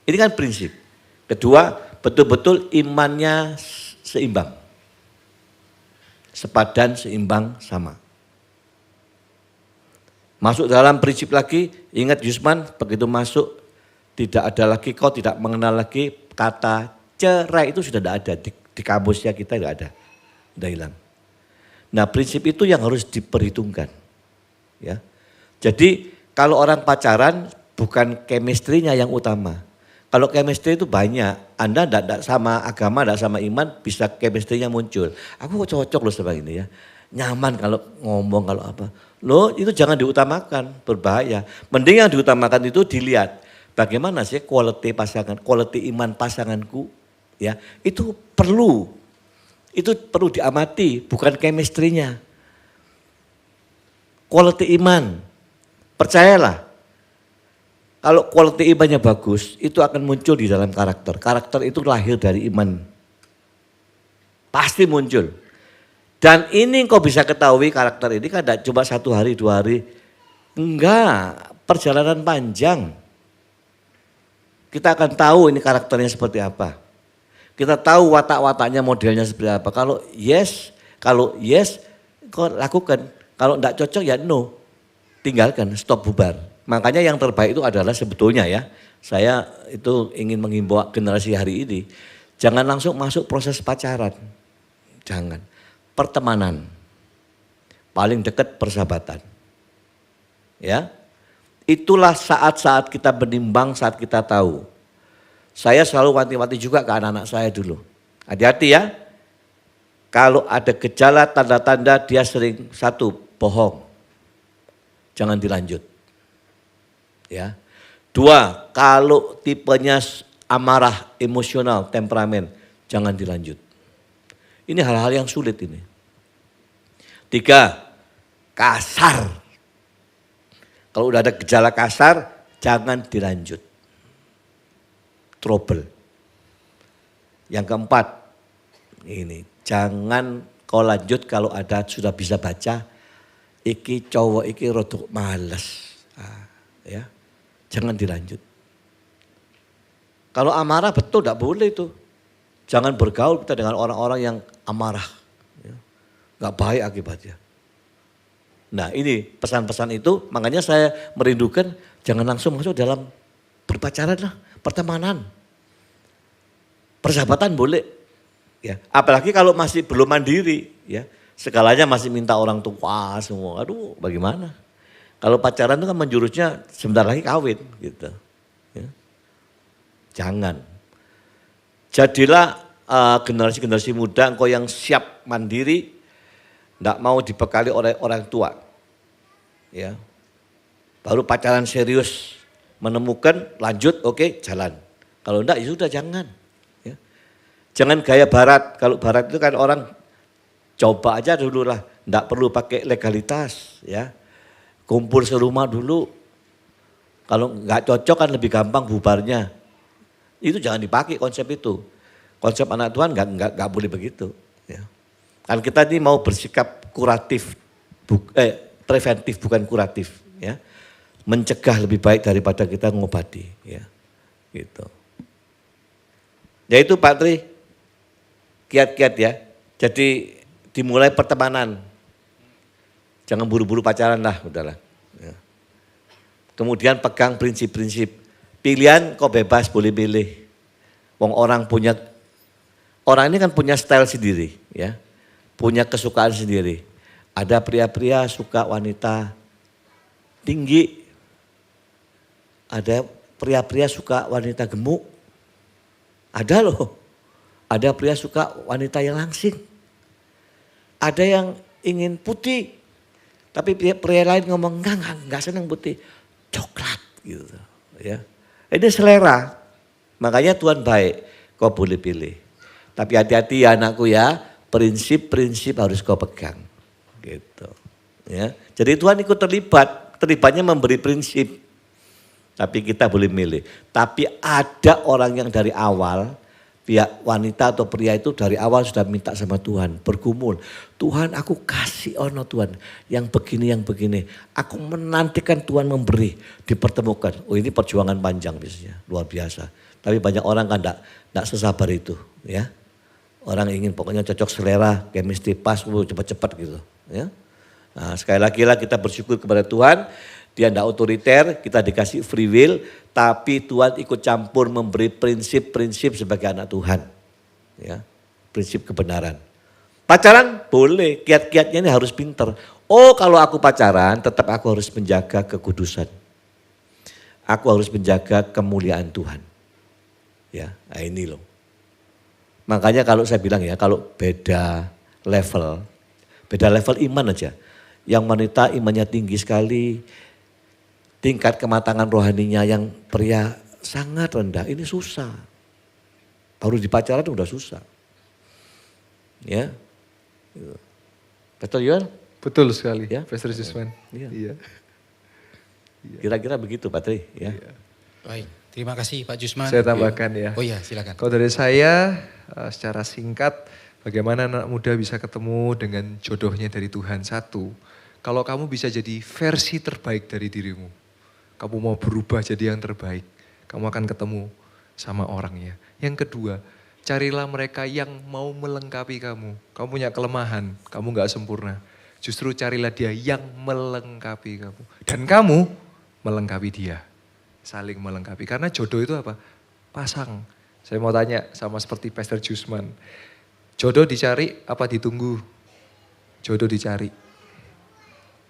Speaker 2: Ini kan prinsip. Kedua, betul-betul imannya seimbang. Sepadan, seimbang, sama. Masuk dalam prinsip lagi, ingat Yusman, begitu masuk tidak ada lagi, kau tidak mengenal lagi kata cerai itu sudah tidak ada. Di kamusnya kita tidak ada. Sudah hilang. Nah, prinsip itu yang harus diperhitungkan. Ya. Jadi kalau orang pacaran bukan chemistry-nya yang utama. Kalau chemistry itu banyak, Anda tidak sama agama, tidak sama iman, bisa chemistry-nya muncul. Aku kok cocok loh sama ini ya. Nyaman kalau ngomong, kalau apa. Loh itu jangan diutamakan, berbahaya. Mending yang diutamakan itu dilihat. Bagaimana sih quality pasangan, quality iman pasanganku. Ya, itu perlu diamati, bukan chemistry-nya. Quality iman, percayalah. Kalau quality imannya bagus, itu akan muncul di dalam karakter. Karakter itu lahir dari iman. Pasti muncul. Dan ini kau bisa ketahui karakter ini kan tidak cuma 1 hari, 2 hari. Enggak, perjalanan panjang. Kita akan tahu ini karakternya seperti apa. Kita tahu watak-wataknya modelnya seperti apa. Kalau yes, kau lakukan. Kalau enggak cocok ya no. Tinggalkan, stop, bubar. Makanya yang terbaik itu adalah sebetulnya ya. Saya itu ingin menghimbau generasi hari ini. Jangan langsung masuk proses pacaran. Jangan. Pertemanan. Paling dekat persahabatan. Ya. Itulah saat-saat kita menimbang, saat kita tahu. Saya selalu wanti-wanti juga ke anak-anak saya dulu. Hati-hati ya. Kalau ada gejala tanda-tanda dia sering satu, bohong. Jangan dilanjut. Ya. 2, kalau tipenya amarah, emosional, temperamen, jangan dilanjut. Ini hal-hal yang sulit ini. 3, kasar. Kalau udah ada gejala kasar, jangan dilanjut. Trouble. Yang keempat, ini jangan kau lanjut kalau ada sudah bisa baca, iki cowok iki rodok males. Ya, jangan dilanjut. Kalau amarah betul tidak boleh itu. Jangan bergaul kita dengan orang-orang yang amarah. Ya. Gak baik akibatnya. Nah ini pesan-pesan itu makanya saya merindukan jangan langsung masuk dalam berpacaran lah, pertemanan. Persahabatan boleh. Ya, apalagi kalau masih belum mandiri. Ya, segalanya masih minta orang tua semua. Aduh bagaimana. Kalau pacaran itu kan menjurusnya sebentar lagi kawin gitu. Ya. Jangan. Jadilah generasi-generasi muda engkau yang siap mandiri, tidak mau dibekali oleh orang tua. Ya. Baru pacaran serius, menemukan lanjut oke, jalan. Kalau enggak ya sudah jangan. Ya. Jangan gaya barat, kalau barat itu kan orang coba aja dulu lah, enggak perlu pakai legalitas. Ya. Kumpul serumah dulu, kalau enggak cocok kan lebih gampang bubarnya. Itu jangan dipakai konsep itu. Konsep anak Tuhan enggak boleh begitu. Ya. Kan kita ini mau bersikap kuratif, preventif bukan kuratif. Ya. Mencegah lebih baik daripada kita ngobati. Ya. Gitu. Ya itu Pak Tri, kiat-kiat ya. Jadi dimulai pertemanan. Jangan buru-buru pacaran lah, udahlah. Ya. Kemudian pegang prinsip-prinsip. Pilihan kok bebas boleh pilih. Orang ini kan punya style sendiri ya. Punya kesukaan sendiri. Ada pria-pria suka wanita tinggi. Ada pria-pria suka wanita gemuk. Ada loh. Ada pria suka wanita yang langsing. Ada yang ingin putih. Tapi pria lain ngomong enggak senang putih. Coklat gitu ya. Ini selera. Makanya Tuhan baik, kau boleh pilih. Tapi hati-hati ya anakku ya, prinsip-prinsip harus kau pegang. Gitu. Ya. Jadi Tuhan ikut terlibatnya memberi prinsip. Tapi kita boleh milih. Tapi ada orang yang dari awal, pihak wanita atau pria itu dari awal sudah minta sama Tuhan, bergumul. Tuhan aku kasih Tuhan, yang begini. Aku menantikan Tuhan memberi, dipertemukan. Oh ini perjuangan panjang biasanya, luar biasa. Tapi banyak orang kan enggak sesabar itu ya. Orang ingin pokoknya cocok selera, chemistry pas, cepat-cepat gitu. Ya. Nah, sekali lagi lah kita bersyukur kepada Tuhan. Dia tidak otoriter, kita dikasih free will, tapi Tuhan ikut campur memberi prinsip-prinsip sebagai anak Tuhan. Ya, prinsip kebenaran. Pacaran boleh, kiat-kiatnya ini harus pinter. Oh kalau aku pacaran tetap aku harus menjaga kekudusan. Aku harus menjaga kemuliaan Tuhan. Ya, nah ini loh. Makanya kalau saya bilang ya, kalau beda level iman aja. Yang wanita imannya tinggi sekali, tingkat kematangan rohaninya yang pria sangat rendah, ini susah. Baru di pacaran udah susah. Ya. Betul Yohan?
Speaker 3: Betul sekali,
Speaker 2: Ya.
Speaker 3: Pastor Jusman.
Speaker 2: Iya.
Speaker 3: Iya.
Speaker 2: Kira-kira begitu Pak Tri. Ya.
Speaker 3: Iya.
Speaker 1: Baik, terima kasih Pak Jusman.
Speaker 3: Saya tambahkan ya.
Speaker 1: Oh iya silakan.
Speaker 3: Kalau dari saya secara singkat, bagaimana anak muda bisa ketemu dengan jodohnya dari Tuhan. Satu, kalau kamu bisa jadi versi terbaik dari dirimu. Kamu mau berubah jadi yang terbaik. Kamu akan ketemu sama orangnya. Yang kedua, carilah mereka yang mau melengkapi kamu. Kamu punya kelemahan, kamu gak sempurna. Justru carilah dia yang melengkapi kamu. Dan kamu melengkapi dia. Saling melengkapi. Karena jodoh itu apa? Pasang. Saya mau tanya sama seperti Pastor Jusman. Jodoh dicari apa ditunggu? Jodoh dicari.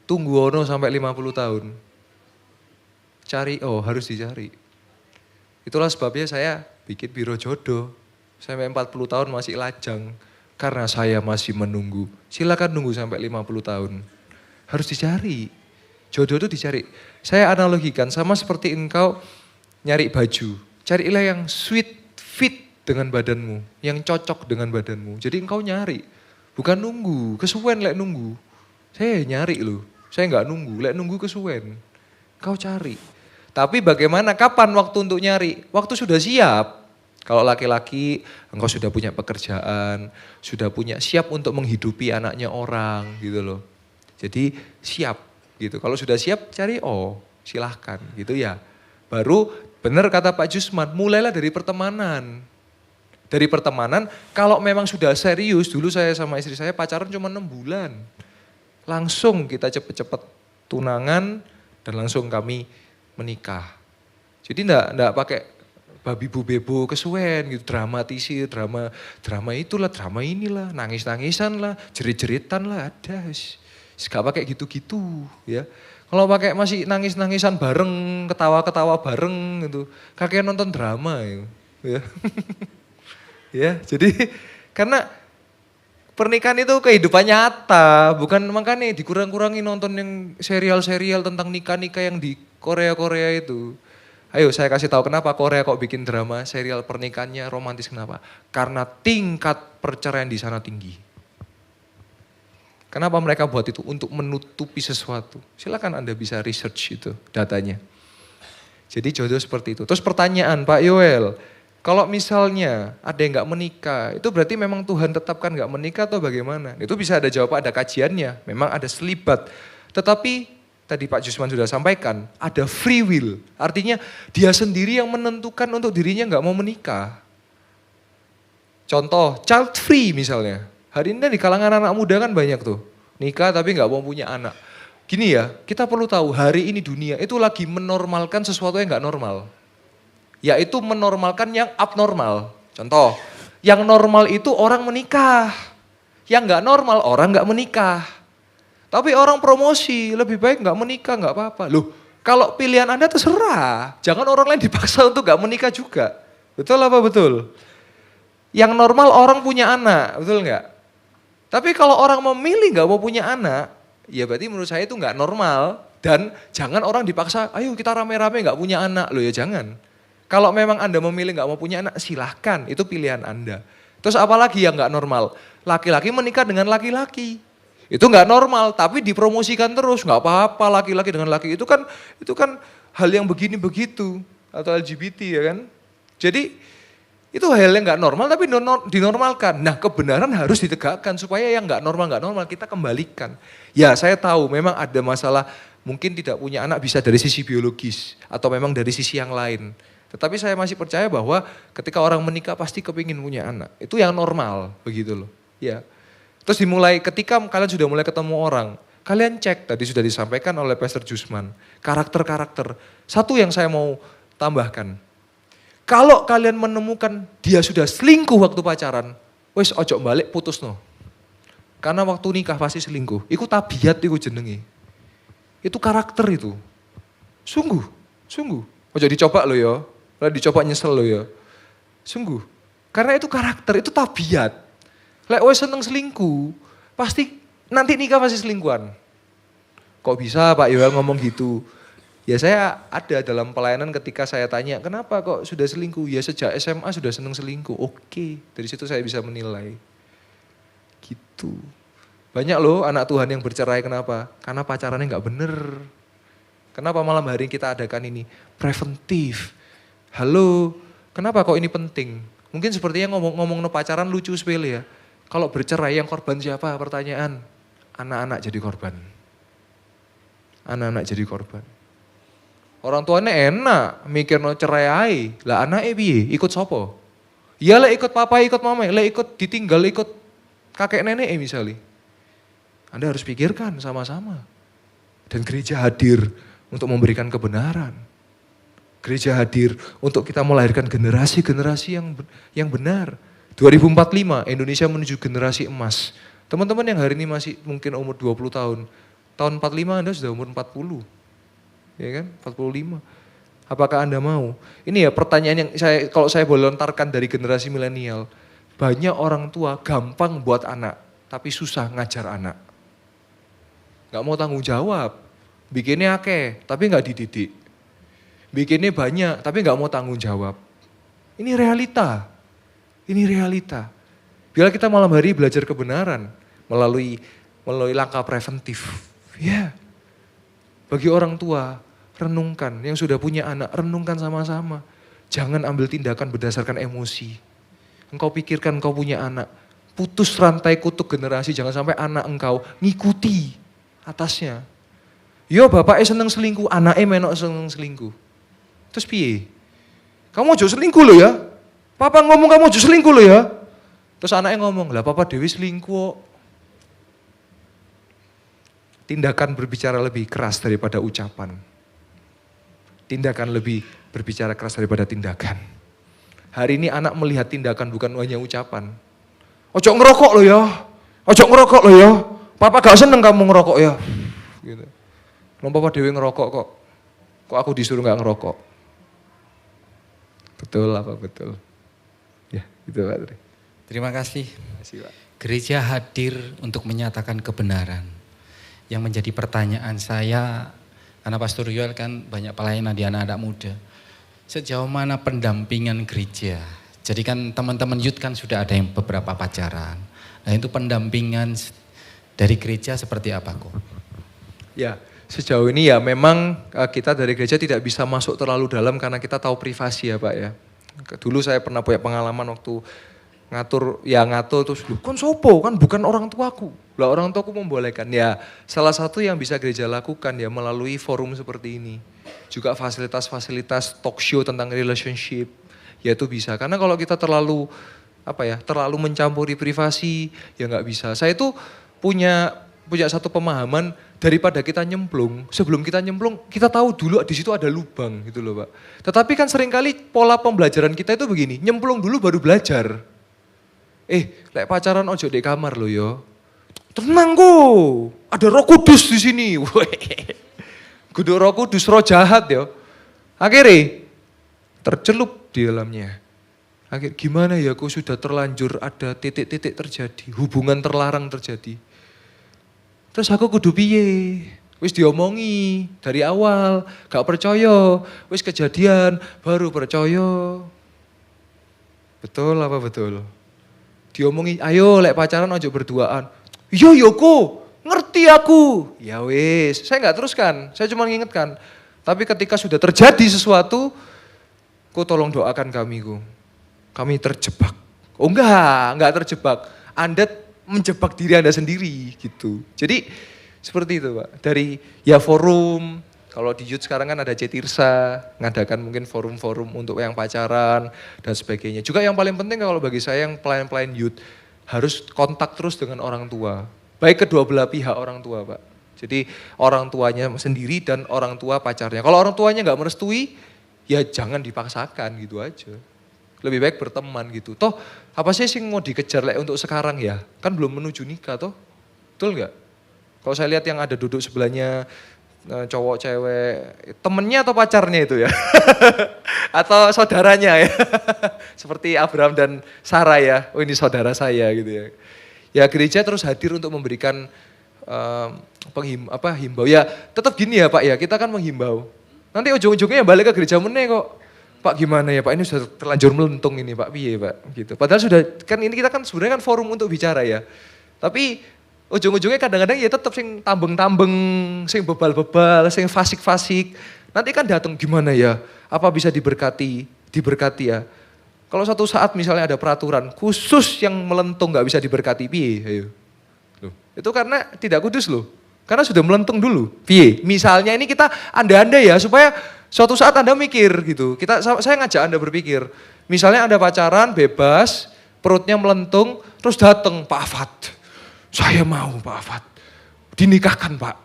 Speaker 3: Tunggu ono sampai 50 tahun. Cari, harus dicari. Itulah sebabnya saya bikin biro jodoh. Sampai 40 tahun masih lajang. Karena saya masih menunggu. Silakan nunggu sampai 50 tahun. Harus dicari. Jodoh itu dicari. Saya analogikan sama seperti engkau nyari baju. Carilah yang sweet fit dengan badanmu. Yang cocok dengan badanmu. Jadi engkau nyari. Bukan nunggu. Kesuwen lek nunggu. Saya nyari loh. Saya nggak nunggu. Lek nunggu kesuwen. Engkau cari. Tapi bagaimana, kapan waktu untuk nyari? Waktu sudah siap. Kalau laki-laki, engkau sudah punya pekerjaan, sudah punya siap untuk menghidupi anaknya orang gitu loh. Jadi siap gitu. Kalau sudah siap cari silahkan gitu ya. Baru benar kata Pak Jusman, mulailah dari pertemanan. Dari pertemanan, kalau memang sudah serius, dulu saya sama istri saya pacaran cuma 6 bulan. Langsung kita cepet-cepet tunangan dan langsung kami menikah. Jadi enggak pakai babi bu bebo kesuwen gitu, dramatisir, drama itulah, drama inilah, nangis-nangisan lah, jerit-jeritan lah, ada. Gak pakai gitu-gitu ya. Kalau pakai masih nangis-nangisan bareng, ketawa-ketawa bareng gitu, kakek nonton drama ya. Ya, jadi karena pernikahan itu kehidupan nyata, bukan makanya dikurang-kurangi nonton yang serial-serial tentang nikah-nikah yang di Korea-Korea itu. Ayo saya kasih tahu kenapa Korea kok bikin drama serial pernikahannya romantis, kenapa? Karena tingkat perceraian di sana tinggi. Kenapa mereka buat itu? Untuk menutupi sesuatu. Silakan Anda bisa research itu datanya. Jadi jodoh seperti itu. Terus pertanyaan Pak Yoel, kalau misalnya ada yang gak menikah, itu berarti memang Tuhan tetapkan gak menikah atau bagaimana? Itu bisa ada jawaban, ada kajiannya, memang ada selibat. Tetapi tadi Pak Jusman sudah sampaikan, ada free will. Artinya dia sendiri yang menentukan untuk dirinya gak mau menikah. Contoh, child free misalnya. Hari ini di kalangan anak muda kan banyak tuh. Nikah tapi gak mau punya anak. Gini ya, kita perlu tahu hari ini dunia itu lagi menormalkan sesuatu yang gak normal. Yaitu menormalkan yang abnormal. Contoh, yang normal itu orang menikah. Yang gak normal orang gak menikah. Tapi orang promosi, lebih baik gak menikah, gak apa-apa. Loh, kalau pilihan Anda terserah. Jangan orang lain dipaksa untuk gak menikah juga. Betul apa betul? Yang normal orang punya anak, betul gak? Tapi kalau orang memilih gak mau punya anak, ya berarti menurut saya itu gak normal. Dan jangan orang dipaksa, ayo kita rame-rame gak punya anak. Loh ya jangan. Kalau memang Anda memilih gak mau punya anak, silahkan. Itu pilihan Anda. Terus apalagi yang gak normal? Laki-laki menikah dengan laki-laki. Itu nggak normal, tapi dipromosikan terus, nggak apa-apa laki-laki dengan laki itu kan hal yang begini begitu atau LGBT ya kan. Jadi itu hal yang nggak normal tapi dinormalkan. Nah kebenaran harus ditegakkan supaya yang nggak normal kita kembalikan. Ya saya tahu memang ada masalah mungkin tidak punya anak bisa dari sisi biologis atau memang dari sisi yang lain. Tetapi saya masih percaya bahwa ketika orang menikah pasti kepingin punya anak. Itu yang normal begitu loh. Ya. Terus dimulai ketika kalian sudah mulai ketemu orang, kalian cek tadi sudah disampaikan oleh Pastor Jusman, karakter-karakter. Satu yang saya mau tambahkan, kalau kalian menemukan dia sudah selingkuh waktu pacaran, wes ojo balik putus no. Karena waktu nikah pasti selingkuh, itu tabiat itu jenenge. Itu karakter itu. Sungguh. Ojo dicoba lo ya, kalau dicoba nyesel lo ya. Sungguh. Karena itu karakter, itu tabiat. Lek wes seneng selingkuh, pasti nanti nikah pasti selingkuhan. Kok bisa Pak Yoel ngomong gitu? Ya saya ada dalam pelayanan ketika saya tanya, kenapa kok sudah selingkuh? Ya sejak SMA sudah seneng selingkuh. Oke, dari situ saya bisa menilai. Gitu. Banyak loh anak Tuhan yang bercerai, kenapa? Karena pacarannya gak bener. Kenapa malam hari kita adakan ini? Preventif. Halo, kenapa kok ini penting? Mungkin sepertinya ngomong no pacaran lucu sepele ya. Kalau bercerai yang korban siapa? Pertanyaan. Anak-anak jadi korban. Anak-anak jadi korban. Orang tuanya enak mikir no cerai ae. Lah anaknya piye? Ikut sopo? Ya lah ikut papa, ikut mama, lah ikut ditinggal, ikut kakek nenek misalnya. Anda harus pikirkan sama-sama. Dan gereja hadir untuk memberikan kebenaran. Gereja hadir untuk kita melahirkan generasi-generasi yang benar. 2045 Indonesia menuju generasi emas. Teman-teman yang hari ini masih mungkin umur 20 tahun. Tahun 45 Anda sudah umur 40. Ya kan? 45. Apakah Anda mau? Ini ya pertanyaan yang kalau saya boleh lontarkan dari generasi milenial. Banyak orang tua gampang buat anak, tapi susah ngajar anak. Gak mau tanggung jawab. Bikinnya akeh, tapi gak dididik. Bikinnya banyak, tapi gak mau tanggung jawab. Ini realita. Ini realita. Bila kita malam hari belajar kebenaran melalui langkah preventif. Ya. Bagi orang tua, renungkan. Yang sudah punya anak, renungkan sama-sama. Jangan ambil tindakan berdasarkan emosi. Engkau pikirkan engkau punya anak. Putus rantai kutuk generasi, jangan sampai anak engkau ngikuti atasnya. Yo bapaknya seneng selingkuh, anaknya menok seneng selingkuh. Terus piye? Kamu ojo selingkuh lo ya? Papa ngomong kamu ojo selingkuh lo ya? Terus anaknya ngomong, lah papa dewi selingkuh kok. Tindakan berbicara lebih keras daripada ucapan. Tindakan lebih berbicara keras daripada tindakan. Hari ini anak melihat tindakan bukan hanya ucapan. Ojo ngerokok lo ya, ojo ngerokok lo ya. Papa gak seneng kamu ngerokok ya. Gitu. Lo papa dewi ngerokok kok. Kok aku disuruh gak ngerokok? Betul apa betul? Ya gitu Pak Tri.
Speaker 1: Terima kasih.
Speaker 3: Terima kasih Pak.
Speaker 1: Gereja hadir untuk menyatakan kebenaran. Yang menjadi pertanyaan saya, karena Pastor Yoel kan banyak pelayanan di anak-anak muda. Sejauh mana pendampingan gereja? Jadi kan teman-teman youth kan sudah ada yang beberapa pacaran. Nah itu pendampingan dari gereja seperti apa kok?
Speaker 3: Ya, sejauh ini ya memang kita dari gereja tidak bisa masuk terlalu dalam karena kita tahu privasi ya Pak ya. Dulu saya pernah punya pengalaman waktu ngatur terus, kan sopo kan bukan orang tuaku. Lah orang tuaku membolehkan. Ya salah satu yang bisa gereja lakukan ya melalui forum seperti ini. Juga fasilitas-fasilitas talk show tentang relationship. Ya itu bisa. Karena kalau kita terlalu mencampuri privasi ya nggak bisa. Saya itu punya satu pemahaman daripada kita nyemplung. Sebelum kita nyemplung kita tahu dulu di situ ada lubang gitu loh Pak. Tetapi kan seringkali pola pembelajaran kita itu begini. Nyemplung dulu baru belajar. Lek pacaran ojo di kamar lo yo. Tenang kok, ada Roh Kudus di sini. Kudu Roh Kudus, roh jahat yo. Akhirnya tercelup di dalamnya. Gimana ya kok sudah terlanjur ada titik-titik terjadi, hubungan terlarang terjadi. Terus aku kudu piye? Wis diomongi dari awal, gak percaya. Wis kejadian, baru percaya. Betul apa betul? Diomongi, ayo lek pacaran ojo berduaan. Iya kok, ngerti aku. Ya wis, saya gak teruskan, saya cuma ngingetkan. Tapi ketika sudah terjadi sesuatu, kok tolong doakan kami ku. Kami terjebak. Oh enggak terjebak. Anda menjebak diri Anda sendiri gitu. Jadi seperti itu Pak. Dari ya forum, kalau di youth sekarang kan ada Cetirsa, ngadakan mungkin forum-forum untuk yang pacaran dan sebagainya. Juga yang paling penting kalau bagi saya yang pelayan-pelayan youth, harus kontak terus dengan orang tua. Baik kedua belah pihak orang tua Pak. Jadi orang tuanya sendiri dan orang tua pacarnya. Kalau orang tuanya nggak merestui, ya jangan dipaksakan gitu aja. Lebih baik berteman gitu. Toh apa sih yang mau dikejar untuk sekarang ya? Kan belum menuju nikah toh. Betul nggak? Kalau saya lihat yang ada duduk sebelahnya cowok cewek, temennya atau pacarnya itu ya? Atau saudaranya ya? Seperti Abraham dan Sarah ya, oh ini saudara saya gitu ya. Ya gereja terus hadir untuk memberikan himbau. Ya tetap gini ya Pak ya, kita kan menghimbau. Nanti ujung-ujungnya balik ke gereja meneh kok. Pak gimana ya Pak, ini sudah terlanjur melentung ini Pak, piye Pak gitu. Padahal sudah, kan ini kita kan sebenarnya kan forum untuk bicara ya. Tapi ujung-ujungnya kadang-kadang ya tetap sing tambeng-tambeng, sing bebal-bebal, sing fasik-fasik. Nanti kan datang gimana ya, apa bisa diberkati ya. Kalau satu saat misalnya ada peraturan khusus yang melentung gak bisa diberkati, piye ayo. Loh, itu karena tidak kudus loh. Karena sudah melentung dulu, piye. Misalnya ini kita anda-anda ya, supaya suatu saat Anda mikir gitu. Saya ngajak Anda berpikir. Misalnya Anda pacaran bebas, perutnya melentung, terus datang Pak Afat. Saya mau Pak Afat. Dinikahkan Pak.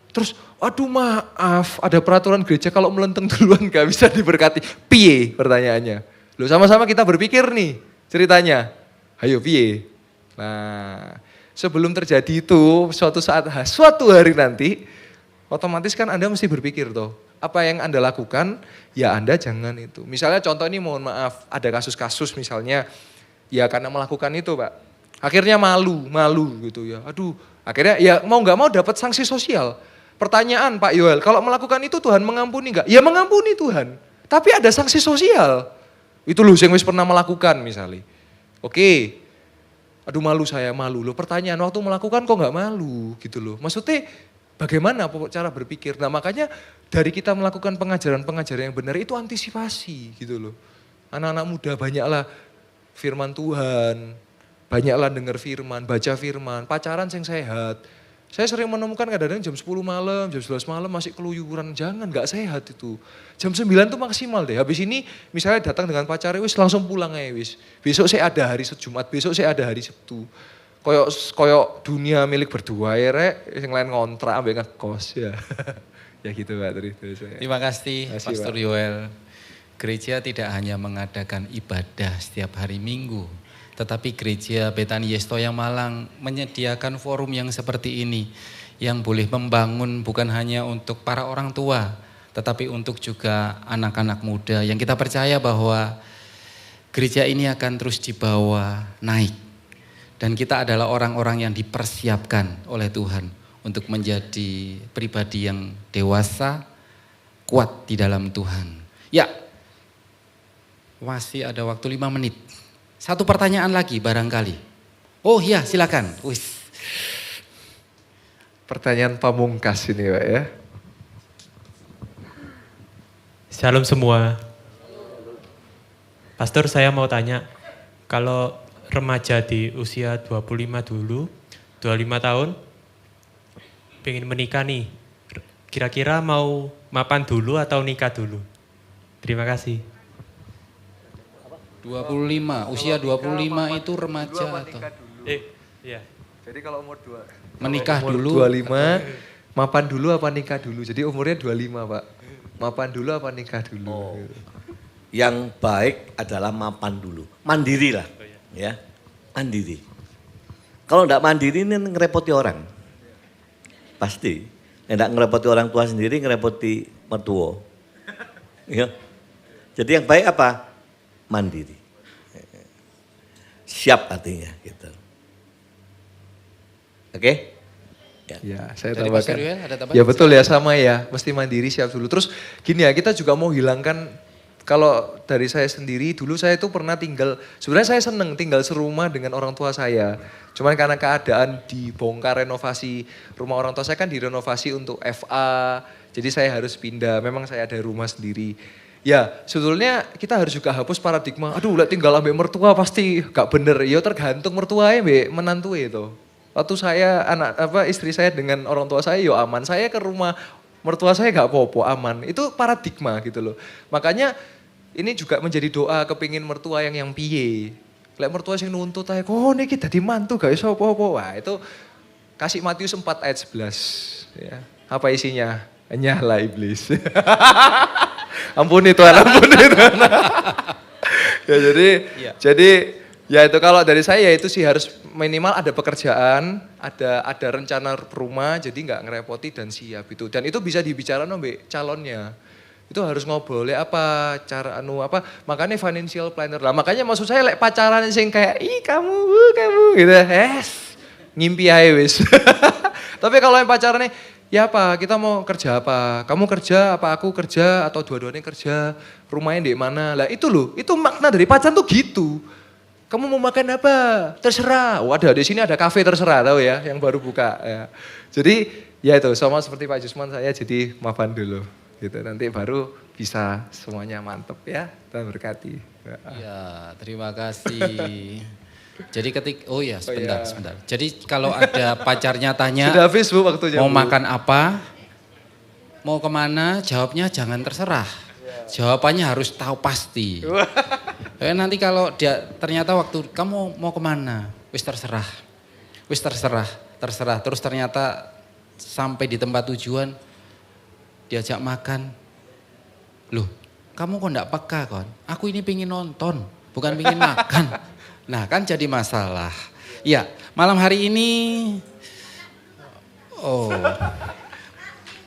Speaker 3: Terus aduh maaf, ada peraturan gereja kalau melentung duluan gak bisa diberkati. Piye pertanyaannya. Loh sama-sama kita berpikir nih ceritanya. Ayo piye. Nah sebelum terjadi itu suatu hari nanti, otomatis kan Anda mesti berpikir toh. Apa yang Anda lakukan, ya Anda jangan itu. Misalnya contoh ini mohon maaf, ada kasus-kasus misalnya, ya karena melakukan itu Pak. Akhirnya malu gitu ya. Aduh, akhirnya ya mau gak mau dapat sanksi sosial. Pertanyaan Pak Yoel, kalau melakukan itu Tuhan mengampuni gak? Ya mengampuni Tuhan, tapi ada sanksi sosial. Itu loh yang wis pernah melakukan misalnya. Oke, aduh malu. Loh pertanyaan waktu melakukan kok gak malu gitu loh. Maksudnya bagaimana cara berpikir? Nah makanya dari kita melakukan pengajaran-pengajaran yang benar itu antisipasi gitu loh. Anak-anak muda banyaklah firman Tuhan, banyaklah dengar firman, baca firman, pacaran yang sehat. Saya sering menemukan kadang-kadang jam 10 malam, jam 11 malam masih keluyuran. Jangan, gak sehat itu. Jam 9 tuh maksimal deh. Habis ini misalnya datang dengan pacarnya, wis langsung pulang aja wis. Besok saya ada hari Jumat, besok saya ada hari Sabtu. Koyok dunia milik berdua ya rek, yang lain ngontrak ambil ngekos ya. Ya gitu Pak terus saya.
Speaker 1: Terima kasih
Speaker 3: Terima kasih,
Speaker 1: Pastor
Speaker 3: Pak.
Speaker 1: Yoel. Gereja tidak hanya mengadakan ibadah setiap hari Minggu, tetapi gereja Betani Yestoya Malang menyediakan forum yang seperti ini, yang boleh membangun bukan hanya untuk para orang tua, tetapi untuk juga anak-anak muda, yang kita percaya bahwa gereja ini akan terus dibawa naik. Dan kita adalah orang-orang yang dipersiapkan oleh Tuhan untuk menjadi pribadi yang dewasa, kuat di dalam Tuhan. Ya, masih ada waktu 5 menit. Satu pertanyaan lagi barangkali. Oh iya, silakan. Wis.
Speaker 3: Pertanyaan pamungkas ini Pak ya.
Speaker 5: Shalom semua. Pastor, saya mau tanya, kalau remaja di usia 25 dulu, 25 tahun, pengen menikah nih, kira-kira mau mapan dulu atau nikah dulu? Terima kasih.
Speaker 1: 25, usia 25 itu remaja atau
Speaker 5: Iya.
Speaker 3: Jadi kalau umur
Speaker 1: menikah
Speaker 3: umur
Speaker 1: dulu?
Speaker 3: 25, mapan dulu apa nikah dulu? Jadi umurnya 25 Pak. Mapan dulu apa nikah dulu?
Speaker 2: Oh. Yang baik adalah mapan dulu. Mandiri lah. Ya, mandiri. Kalau enggak mandiri ini ngerepoti orang. Pasti. Enggak ngerepoti orang tua sendiri, ngerepoti mertua. Ya. Jadi yang baik apa? Mandiri. Siap artinya gitu. Oke? Ya.
Speaker 3: Ya, saya
Speaker 1: Dari
Speaker 3: tambahkan.
Speaker 1: Pastor Yoel ada tambahan?
Speaker 3: Ya betul ya, sama ya. Mesti mandiri siap dulu. Terus gini ya, kita juga mau hilangkan, kalau dari saya sendiri, dulu saya itu pernah tinggal, sebenarnya saya seneng tinggal serumah dengan orang tua saya. Cuman karena keadaan dibongkar renovasi, rumah orang tua saya kan direnovasi untuk FA, jadi saya harus pindah, memang saya ada rumah sendiri. Ya sebetulnya kita harus juga hapus paradigma, aduh lihat tinggal ambil mertua pasti gak bener, ya tergantung mertuanya mbak menantu itu. Waktu saya istri saya dengan orang tua saya yo aman, saya ke rumah mertua saya gak apa-apa aman, itu paradigma gitu loh. Makanya ini juga menjadi doa kepingin mertua yang piye. Lek mertua sing nuntut ae, "Oh niki dadi mantu gak iso apa-apa." Wah, itu kasih Matius 4 ayat 11 ya. Apa isinya? Nyala iblis. Ampuni Tuhan, ampuni Tuhan. Ya jadi ya itu kalau dari saya ya itu sih harus minimal ada pekerjaan, ada rencana rumah, jadi nggak ngerepoti dan siap itu. Dan itu bisa dibicarakan sama calonnya. Itu harus ngobrol ya apa cara makanya financial planner lah. Makanya maksud saya lek pacaran sing kayak kamu gitu ngimpi aja wis. Tapi kalau yang pacaran nih ya apa kita mau kerja apa, kamu kerja apa aku kerja atau dua-duanya kerja, rumahnya di mana lah, itu loh, itu makna dari pacaran tuh gitu. Kamu mau makan apa terserah, waduh di sini ada kafe terserah tahu ya yang baru buka ya. Jadi ya itu sama seperti Pak Jusman, saya jadi mapan dulu gitu, nanti baru bisa semuanya mantep ya, Tuhan berkati.
Speaker 1: Ya, terima kasih. Jadi sebentar. Jadi kalau ada pacarnya tanya,
Speaker 3: sudah Facebook waktunya
Speaker 1: mau
Speaker 3: Bu.
Speaker 1: makan apa, mau kemana, jawabnya jangan terserah. Jawabannya harus tahu pasti. Nanti kalau dia ternyata waktu kamu mau kemana, wis terserah. Terus ternyata sampai di tempat tujuan, diajak makan. Loh, kamu kok enggak peka kon? Aku ini pengen nonton, bukan pengen makan. Nah kan jadi masalah. Ya, malam hari ini,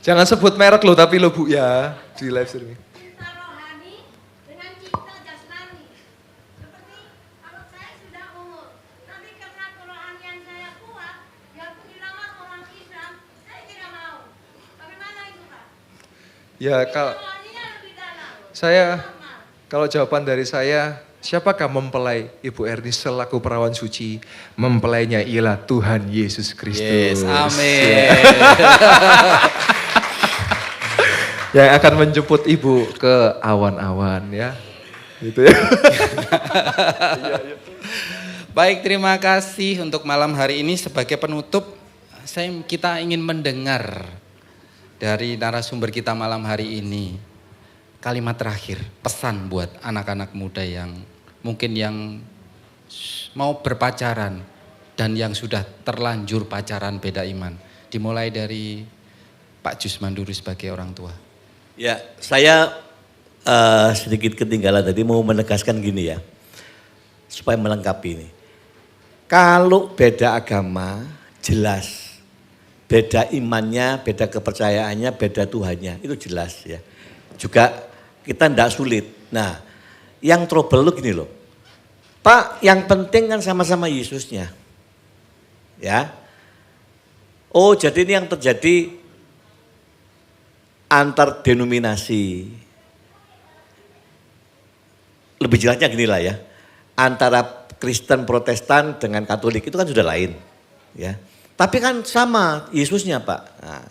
Speaker 3: Jangan sebut merek loh tapi lo Bu ya di live streaming.
Speaker 6: Cinta rohani dengan cinta jasmani. Seperti kalau saya sudah umur, tapi karena kerohanian saya kuat, biarpun dilamar orang Islam, saya tidak mau. Bagaimana itu Pak?
Speaker 3: Ya kalau
Speaker 6: Rohaninya lebih dalam.
Speaker 3: kalau jawaban dari saya, siapakah mempelai Ibu Erni selaku perawan suci? Mempelainya ialah Tuhan Yesus Kristus.
Speaker 1: yes, amin.
Speaker 3: Yang akan menjemput Ibu ke awan-awan ya. Gitu ya.
Speaker 1: Baik, terima kasih untuk malam hari ini sebagai penutup. kita ingin mendengar dari narasumber kita malam hari ini kalimat terakhir, pesan buat anak-anak muda yang mungkin yang mau berpacaran dan yang sudah terlanjur pacaran beda iman. Dimulai dari Pak Jusmanduru sebagai orang tua.
Speaker 2: Ya, saya sedikit ketinggalan tadi mau menegaskan gini ya, supaya melengkapi ini. Kalau beda agama, jelas. Beda imannya, beda kepercayaannya, beda Tuhannya, itu jelas ya. Juga kita tidak sulit. Nah, yang trouble lu gini loh. Pak, yang penting kan sama-sama Yesusnya. Ya. Oh, jadi ini yang terjadi antar denominasi. Lebih jelasnya gini lah ya. Antara Kristen Protestan dengan Katolik itu kan sudah lain. Ya. Tapi kan sama Yesusnya Pak. Nah,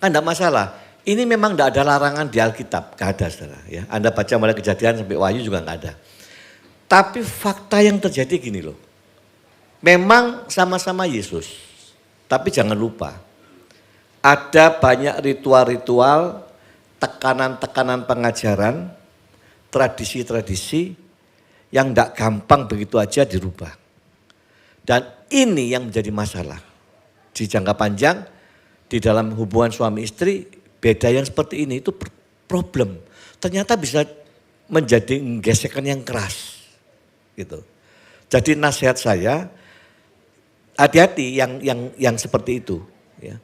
Speaker 2: kan tidak masalah. Ini memang tidak ada larangan di Alkitab. Gak ada saudara. Ya. Anda baca mulai Kejadian sampai Wahyu juga gak ada. Tapi fakta yang terjadi gini loh. Memang sama-sama Yesus. Tapi jangan lupa. Ada banyak ritual-ritual, tekanan-tekanan pengajaran, tradisi-tradisi yang tidak gampang begitu aja dirubah. Dan ini yang menjadi masalah. Di jangka panjang, di dalam hubungan suami istri, beda yang seperti ini itu problem. Ternyata bisa menjadi gesekan yang keras. Gitu. Jadi nasihat saya, hati-hati yang seperti itu. Ya.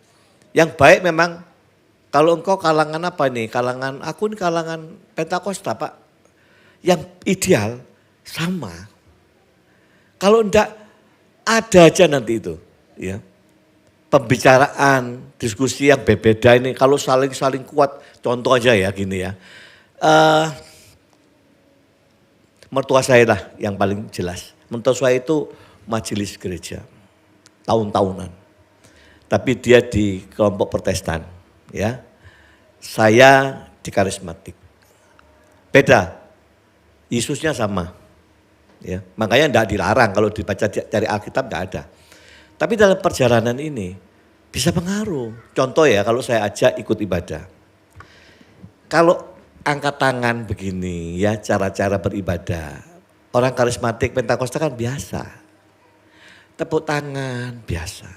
Speaker 2: Yang baik memang, kalau engkau kalangan apa nih? Aku ini kalangan Pentakosta Pak. Yang ideal sama. Kalau enggak, ada aja nanti itu. Ya. Pembicaraan, diskusi yang berbeda ini, kalau saling kuat, contoh aja ya gini ya. Mertua saya lah yang paling jelas. Mertua saya itu majelis gereja, tahun-tahunan. Tapi dia di kelompok Protestan. Ya. Saya di karismatik. Beda, Yesusnya sama. Ya, makanya tidak dilarang kalau dibaca dari Alkitab tidak ada. Tapi dalam perjalanan ini bisa pengaruh. Contoh ya kalau saya ajak ikut ibadah. Kalau angkat tangan begini ya cara-cara beribadah. Orang karismatik Pentakosta kan biasa. Tepuk tangan biasa.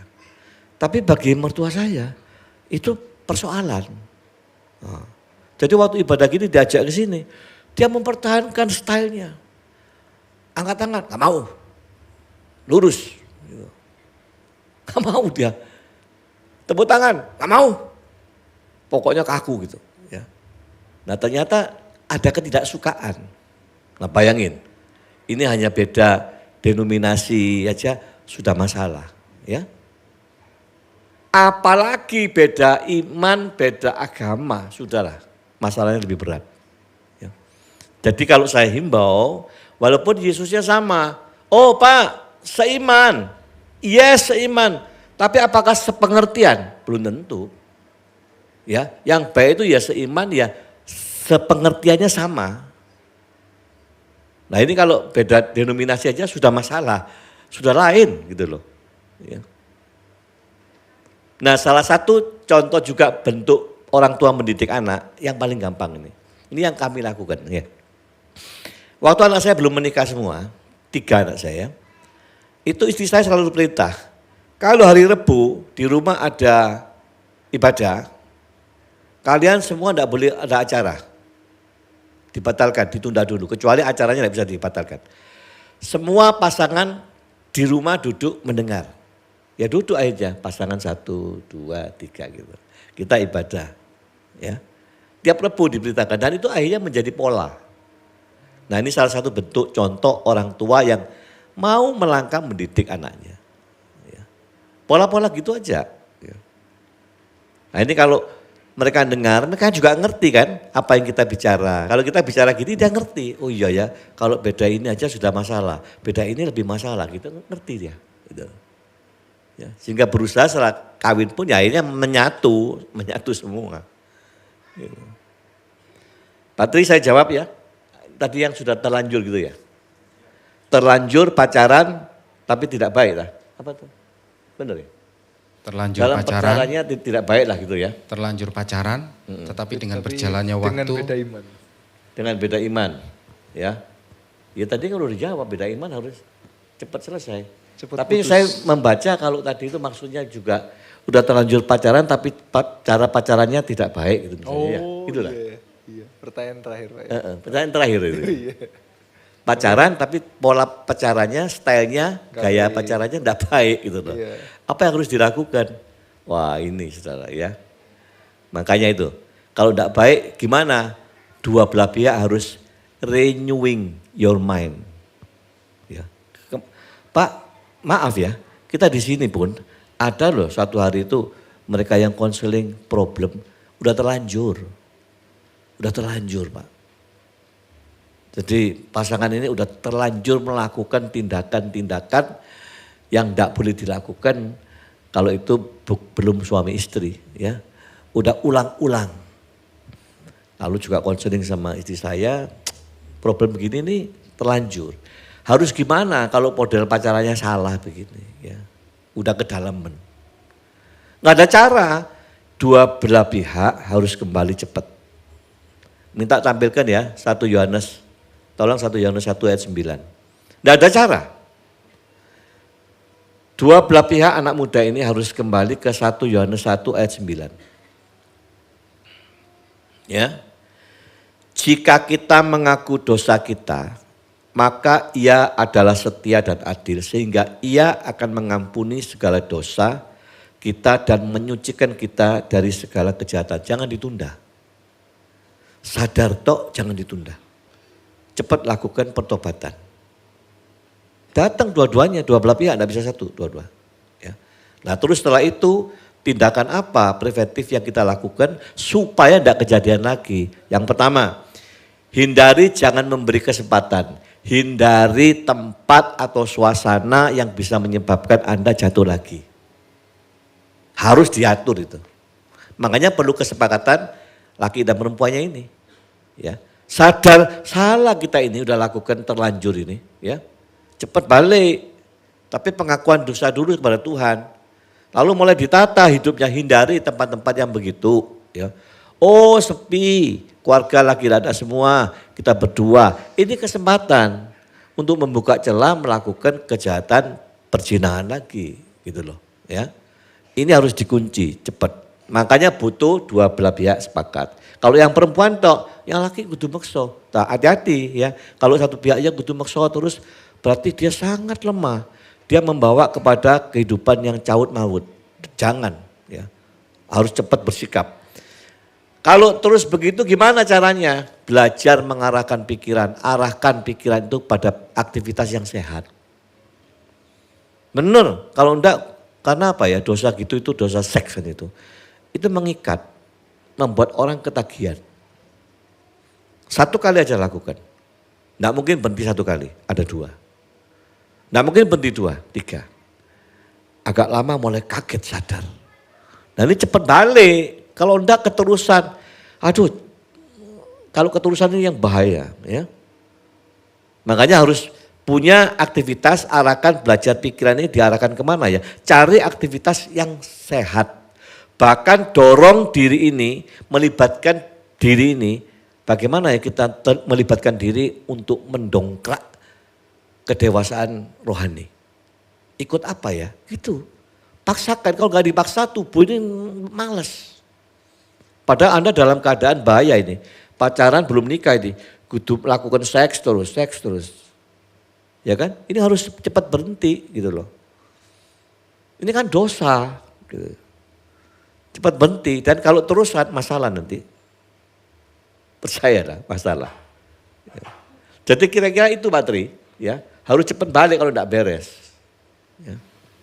Speaker 2: Tapi bagi mertua saya itu persoalan. Nah, jadi waktu ibadah gini diajak ke sini. Dia mempertahankan stylenya. Angkat tangan, gak mau. Lurus. Gak mau dia. Tepuk tangan, gak mau. Pokoknya kaku gitu. Ya. Nah ternyata ada ketidaksukaan. Nah bayangin, ini hanya beda denominasi aja sudah masalah. Ya. Apalagi beda iman, beda agama, sudahlah masalahnya lebih berat. Ya. Jadi kalau saya himbau, walaupun Yesusnya sama, oh Pak seiman, yes seiman, tapi apakah sepengertian? Belum tentu. Ya, yang baik itu ya seiman ya sepengertiannya sama. Nah ini kalau beda denominasi aja sudah masalah, sudah lain gitu loh. Ya. Nah salah satu contoh juga bentuk orang tua mendidik anak yang paling gampang ini. Ini yang kami lakukan. Ya. Waktu anak saya belum menikah semua, 3 anak saya, itu istri saya selalu perintah. Kalau hari Rebu di rumah ada ibadah, kalian semua tidak boleh ada acara. Dibatalkan, ditunda dulu. Kecuali acaranya tidak bisa dibatalkan. Semua pasangan di rumah duduk mendengar. Ya duduk aja, pasangan 1, 2, 3 gitu. Kita ibadah. Ya. Tiap Rebu diberitakan dan itu akhirnya menjadi pola. Nah ini salah satu bentuk contoh orang tua yang mau melangkah mendidik anaknya. Ya. Pola-pola gitu aja. Ya. Nah ini kalau mereka dengar, mereka juga ngerti kan apa yang kita bicara. Kalau kita bicara gini dia ngerti. Oh iya ya, kalau beda ini aja sudah masalah. Beda ini lebih masalah gitu, ngerti dia. Gitu. Ya, sehingga berusaha setelah kawin pun ya akhirnya menyatu semua. Gitu. Patri saya jawab ya, tadi yang sudah terlanjur gitu ya. Terlanjur pacaran tapi tidak baik lah. Apa tuh? Benar ya?
Speaker 1: Terlanjur
Speaker 2: dalam
Speaker 1: pacaran,
Speaker 2: pacarannya tidak baik lah gitu ya.
Speaker 1: terlanjur pacaran, tetapi dengan
Speaker 3: Tapi
Speaker 1: berjalannya
Speaker 3: dengan
Speaker 1: waktu,
Speaker 3: beda iman.
Speaker 2: Dengan beda iman, ya. Ya tadi kan udah dijawab, beda iman harus cepat selesai.
Speaker 3: Cepat
Speaker 2: Tapi
Speaker 3: putus.
Speaker 2: saya membaca kalau tadi itu maksudnya juga udah terlanjur pacaran tapi cara pacarannya tidak baik gitu misalnya ya. Itulah.
Speaker 3: Iya. Pertanyaan terakhir Pak.
Speaker 2: Pertanyaan terakhir itu.
Speaker 3: Iya.
Speaker 2: Pacaran tapi pola pacarannya, stylenya,
Speaker 3: Nggak
Speaker 2: gaya
Speaker 3: baik.
Speaker 2: pacarannya tidak baik gitu loh.
Speaker 3: Iya.
Speaker 2: Apa yang harus dilakukan? Wah ini saudara ya. Makanya itu, kalau tidak baik gimana? Dua belah pihak harus renewing your mind. Ya. Pak, maaf ya, kita di sini pun ada loh suatu hari itu mereka yang konseling problem udah terlanjur. Udah terlanjur Pak. Jadi pasangan ini udah terlanjur melakukan tindakan-tindakan yang tidak boleh dilakukan kalau itu belum suami istri ya. Udah ulang-ulang. Lalu juga konseling sama istri saya, problem begini nih terlanjur. Harus gimana kalau model pacarannya salah begini ya. Udah kedalaman. Nggak ada cara, dua belah pihak harus kembali cepat. Minta tampilkan ya 1 Yohanes, tolong 1 Yohanes 1 ayat 9. Nggak ada cara. Dua belah pihak anak muda ini harus kembali ke 1 Yohanes 1 ayat 9. Ya. Jika kita mengaku dosa kita, maka ia adalah setia dan adil sehingga ia akan mengampuni segala dosa kita dan menyucikan kita dari segala kejahatan. Jangan ditunda. Sadar tok, jangan ditunda. Cepat lakukan pertobatan. Datang dua-duanya, dua belah pihak, tidak bisa satu, dua-dua. Ya. Nah terus setelah itu tindakan apa preventif yang kita lakukan supaya tidak kejadian lagi. Yang pertama, hindari jangan memberi kesempatan. Hindari tempat atau suasana yang bisa menyebabkan Anda jatuh lagi. Harus diatur itu. Makanya perlu kesepakatan laki dan perempuannya ini. Ya. Sadar salah kita ini udah lakukan terlanjur ini. Ya. Cepat balik. Tapi pengakuan dosa dulu kepada Tuhan. Lalu mulai ditata hidupnya, hindari tempat-tempat yang begitu. Ya. Oh sepi, keluarga lagi ada semua, kita berdua. Ini kesempatan untuk membuka celah melakukan kejahatan perzinahan lagi, gitu loh. Ya, ini harus dikunci cepat. Makanya butuh dua belah pihak sepakat. Kalau yang perempuan tok, yang laki kudu makso. Nah, hati-hati ya. Kalau satu pihaknya kudu makso terus, berarti dia sangat lemah. Dia membawa kepada kehidupan yang caut maut. Jangan, ya. Harus cepat bersikap. Kalau terus begitu gimana caranya? Belajar mengarahkan pikiran, arahkan pikiran itu pada aktivitas yang sehat. Benar, kalau enggak, karena apa ya, dosa gitu itu dosa seks kan itu. Itu mengikat, membuat orang ketagihan. Satu kali aja lakukan. Enggak mungkin berhenti satu kali, ada dua. Enggak mungkin berhenti dua, tiga. Agak lama mulai kaget sadar. Nah ini cepat balik. Kalau enggak keterusan, aduh, kalau keterusan ini yang bahaya ya. Makanya harus punya aktivitas, arahkan belajar pikiran ini diarahkan kemana ya. Cari aktivitas yang sehat. Bahkan dorong diri ini, melibatkan diri ini, bagaimana ya kita melibatkan diri untuk mendongkrak kedewasaan rohani. Ikut apa ya? Gitu. Paksakan, kalau gak dipaksa tubuh ini malas. Padahal Anda dalam keadaan bahaya ini. Pacaran belum nikah ini. Kudu melakukan seks terus. Ya kan? Ini harus cepat berhenti gitu loh. Ini kan dosa. Gitu. Cepat berhenti dan kalau terusan masalah nanti. Percayalah masalah. Ya. Jadi kira-kira itu Pak Tri. Ya, harus cepat balik kalau tidak beres. Ya.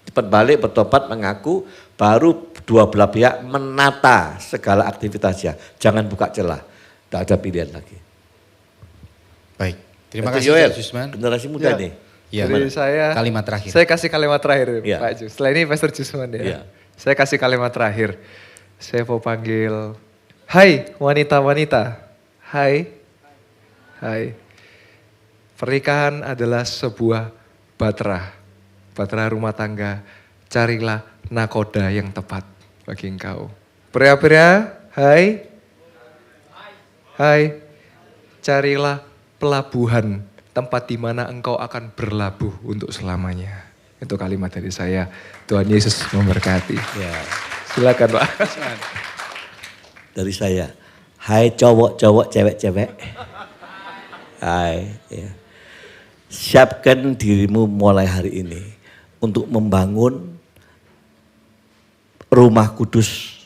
Speaker 2: Cepat balik, bertobat, mengaku, baru dua belah pihak menata segala aktivitasnya. Jangan buka celah, tidak ada pilihan lagi.
Speaker 1: baik. Terima
Speaker 2: Dr.
Speaker 1: kasih
Speaker 2: Joel,
Speaker 1: Pak Jusman.
Speaker 2: generasi muda
Speaker 3: Ya.
Speaker 2: nih.
Speaker 1: Ya,
Speaker 3: Dari saya,
Speaker 1: kalimat terakhir.
Speaker 3: Saya kasih kalimat terakhir
Speaker 2: Ya.
Speaker 3: Pak Jus. Setelah ini Pastor Jusman ya.
Speaker 2: Ya.
Speaker 3: Saya kasih kalimat terakhir. Saya mau panggil, hai wanita-wanita. Hai. Pernikahan adalah sebuah bahtera rumah tangga. Carilah nakoda yang tepat bagi engkau. Pria-pria, hai. Hai, carilah pelabuhan, tempat di mana engkau akan berlabuh untuk selamanya. Itu kalimat dari saya. Tuhan Yesus memberkati.
Speaker 2: Ya.
Speaker 3: Silakan Pak.
Speaker 2: Dari saya, hai cowok-cowok, cewek-cewek. Hai, ya. Siapkan dirimu mulai hari ini untuk membangun rumah kudus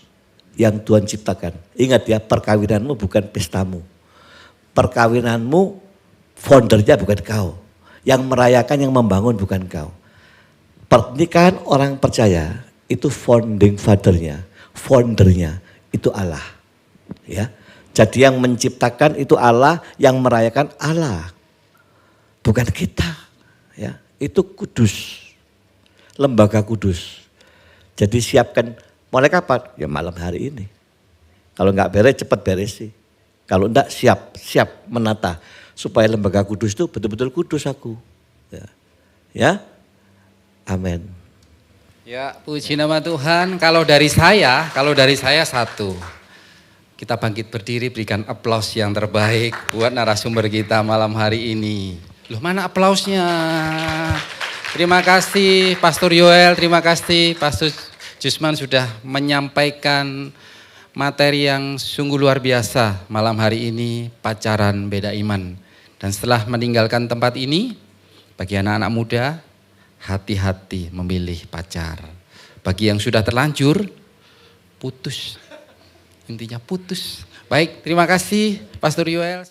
Speaker 2: yang Tuhan ciptakan. Ingat ya, perkawinanmu bukan pestamu. Perkawinanmu foundernya bukan kau. Yang merayakan, yang membangun bukan kau. Pernikahan orang percaya itu founding fathernya, foundernya itu Allah. Ya, jadi yang menciptakan itu Allah, yang merayakan Allah, bukan kita. Ya, itu kudus, lembaga kudus. Jadi siapkan. Mulai kapan? Ya malam hari ini. Kalau enggak beres, cepat beres sih. Kalau enggak, siap menata. Supaya lembaga kudus itu betul-betul kudus aku. Ya, amin.
Speaker 1: Ya, puji nama Tuhan. Kalau dari saya satu. Kita bangkit berdiri, berikan aplaus yang terbaik buat narasumber kita malam hari ini. Loh, mana aplausnya? Terima kasih Pastor Yoel, terima kasih Pastor Jusman sudah menyampaikan materi yang sungguh luar biasa malam hari ini, pacaran beda iman. Dan setelah meninggalkan tempat ini, bagi anak-anak muda, hati-hati memilih pacar. Bagi yang sudah terlanjur, putus. Intinya putus. Baik, terima kasih Pastor Yoel.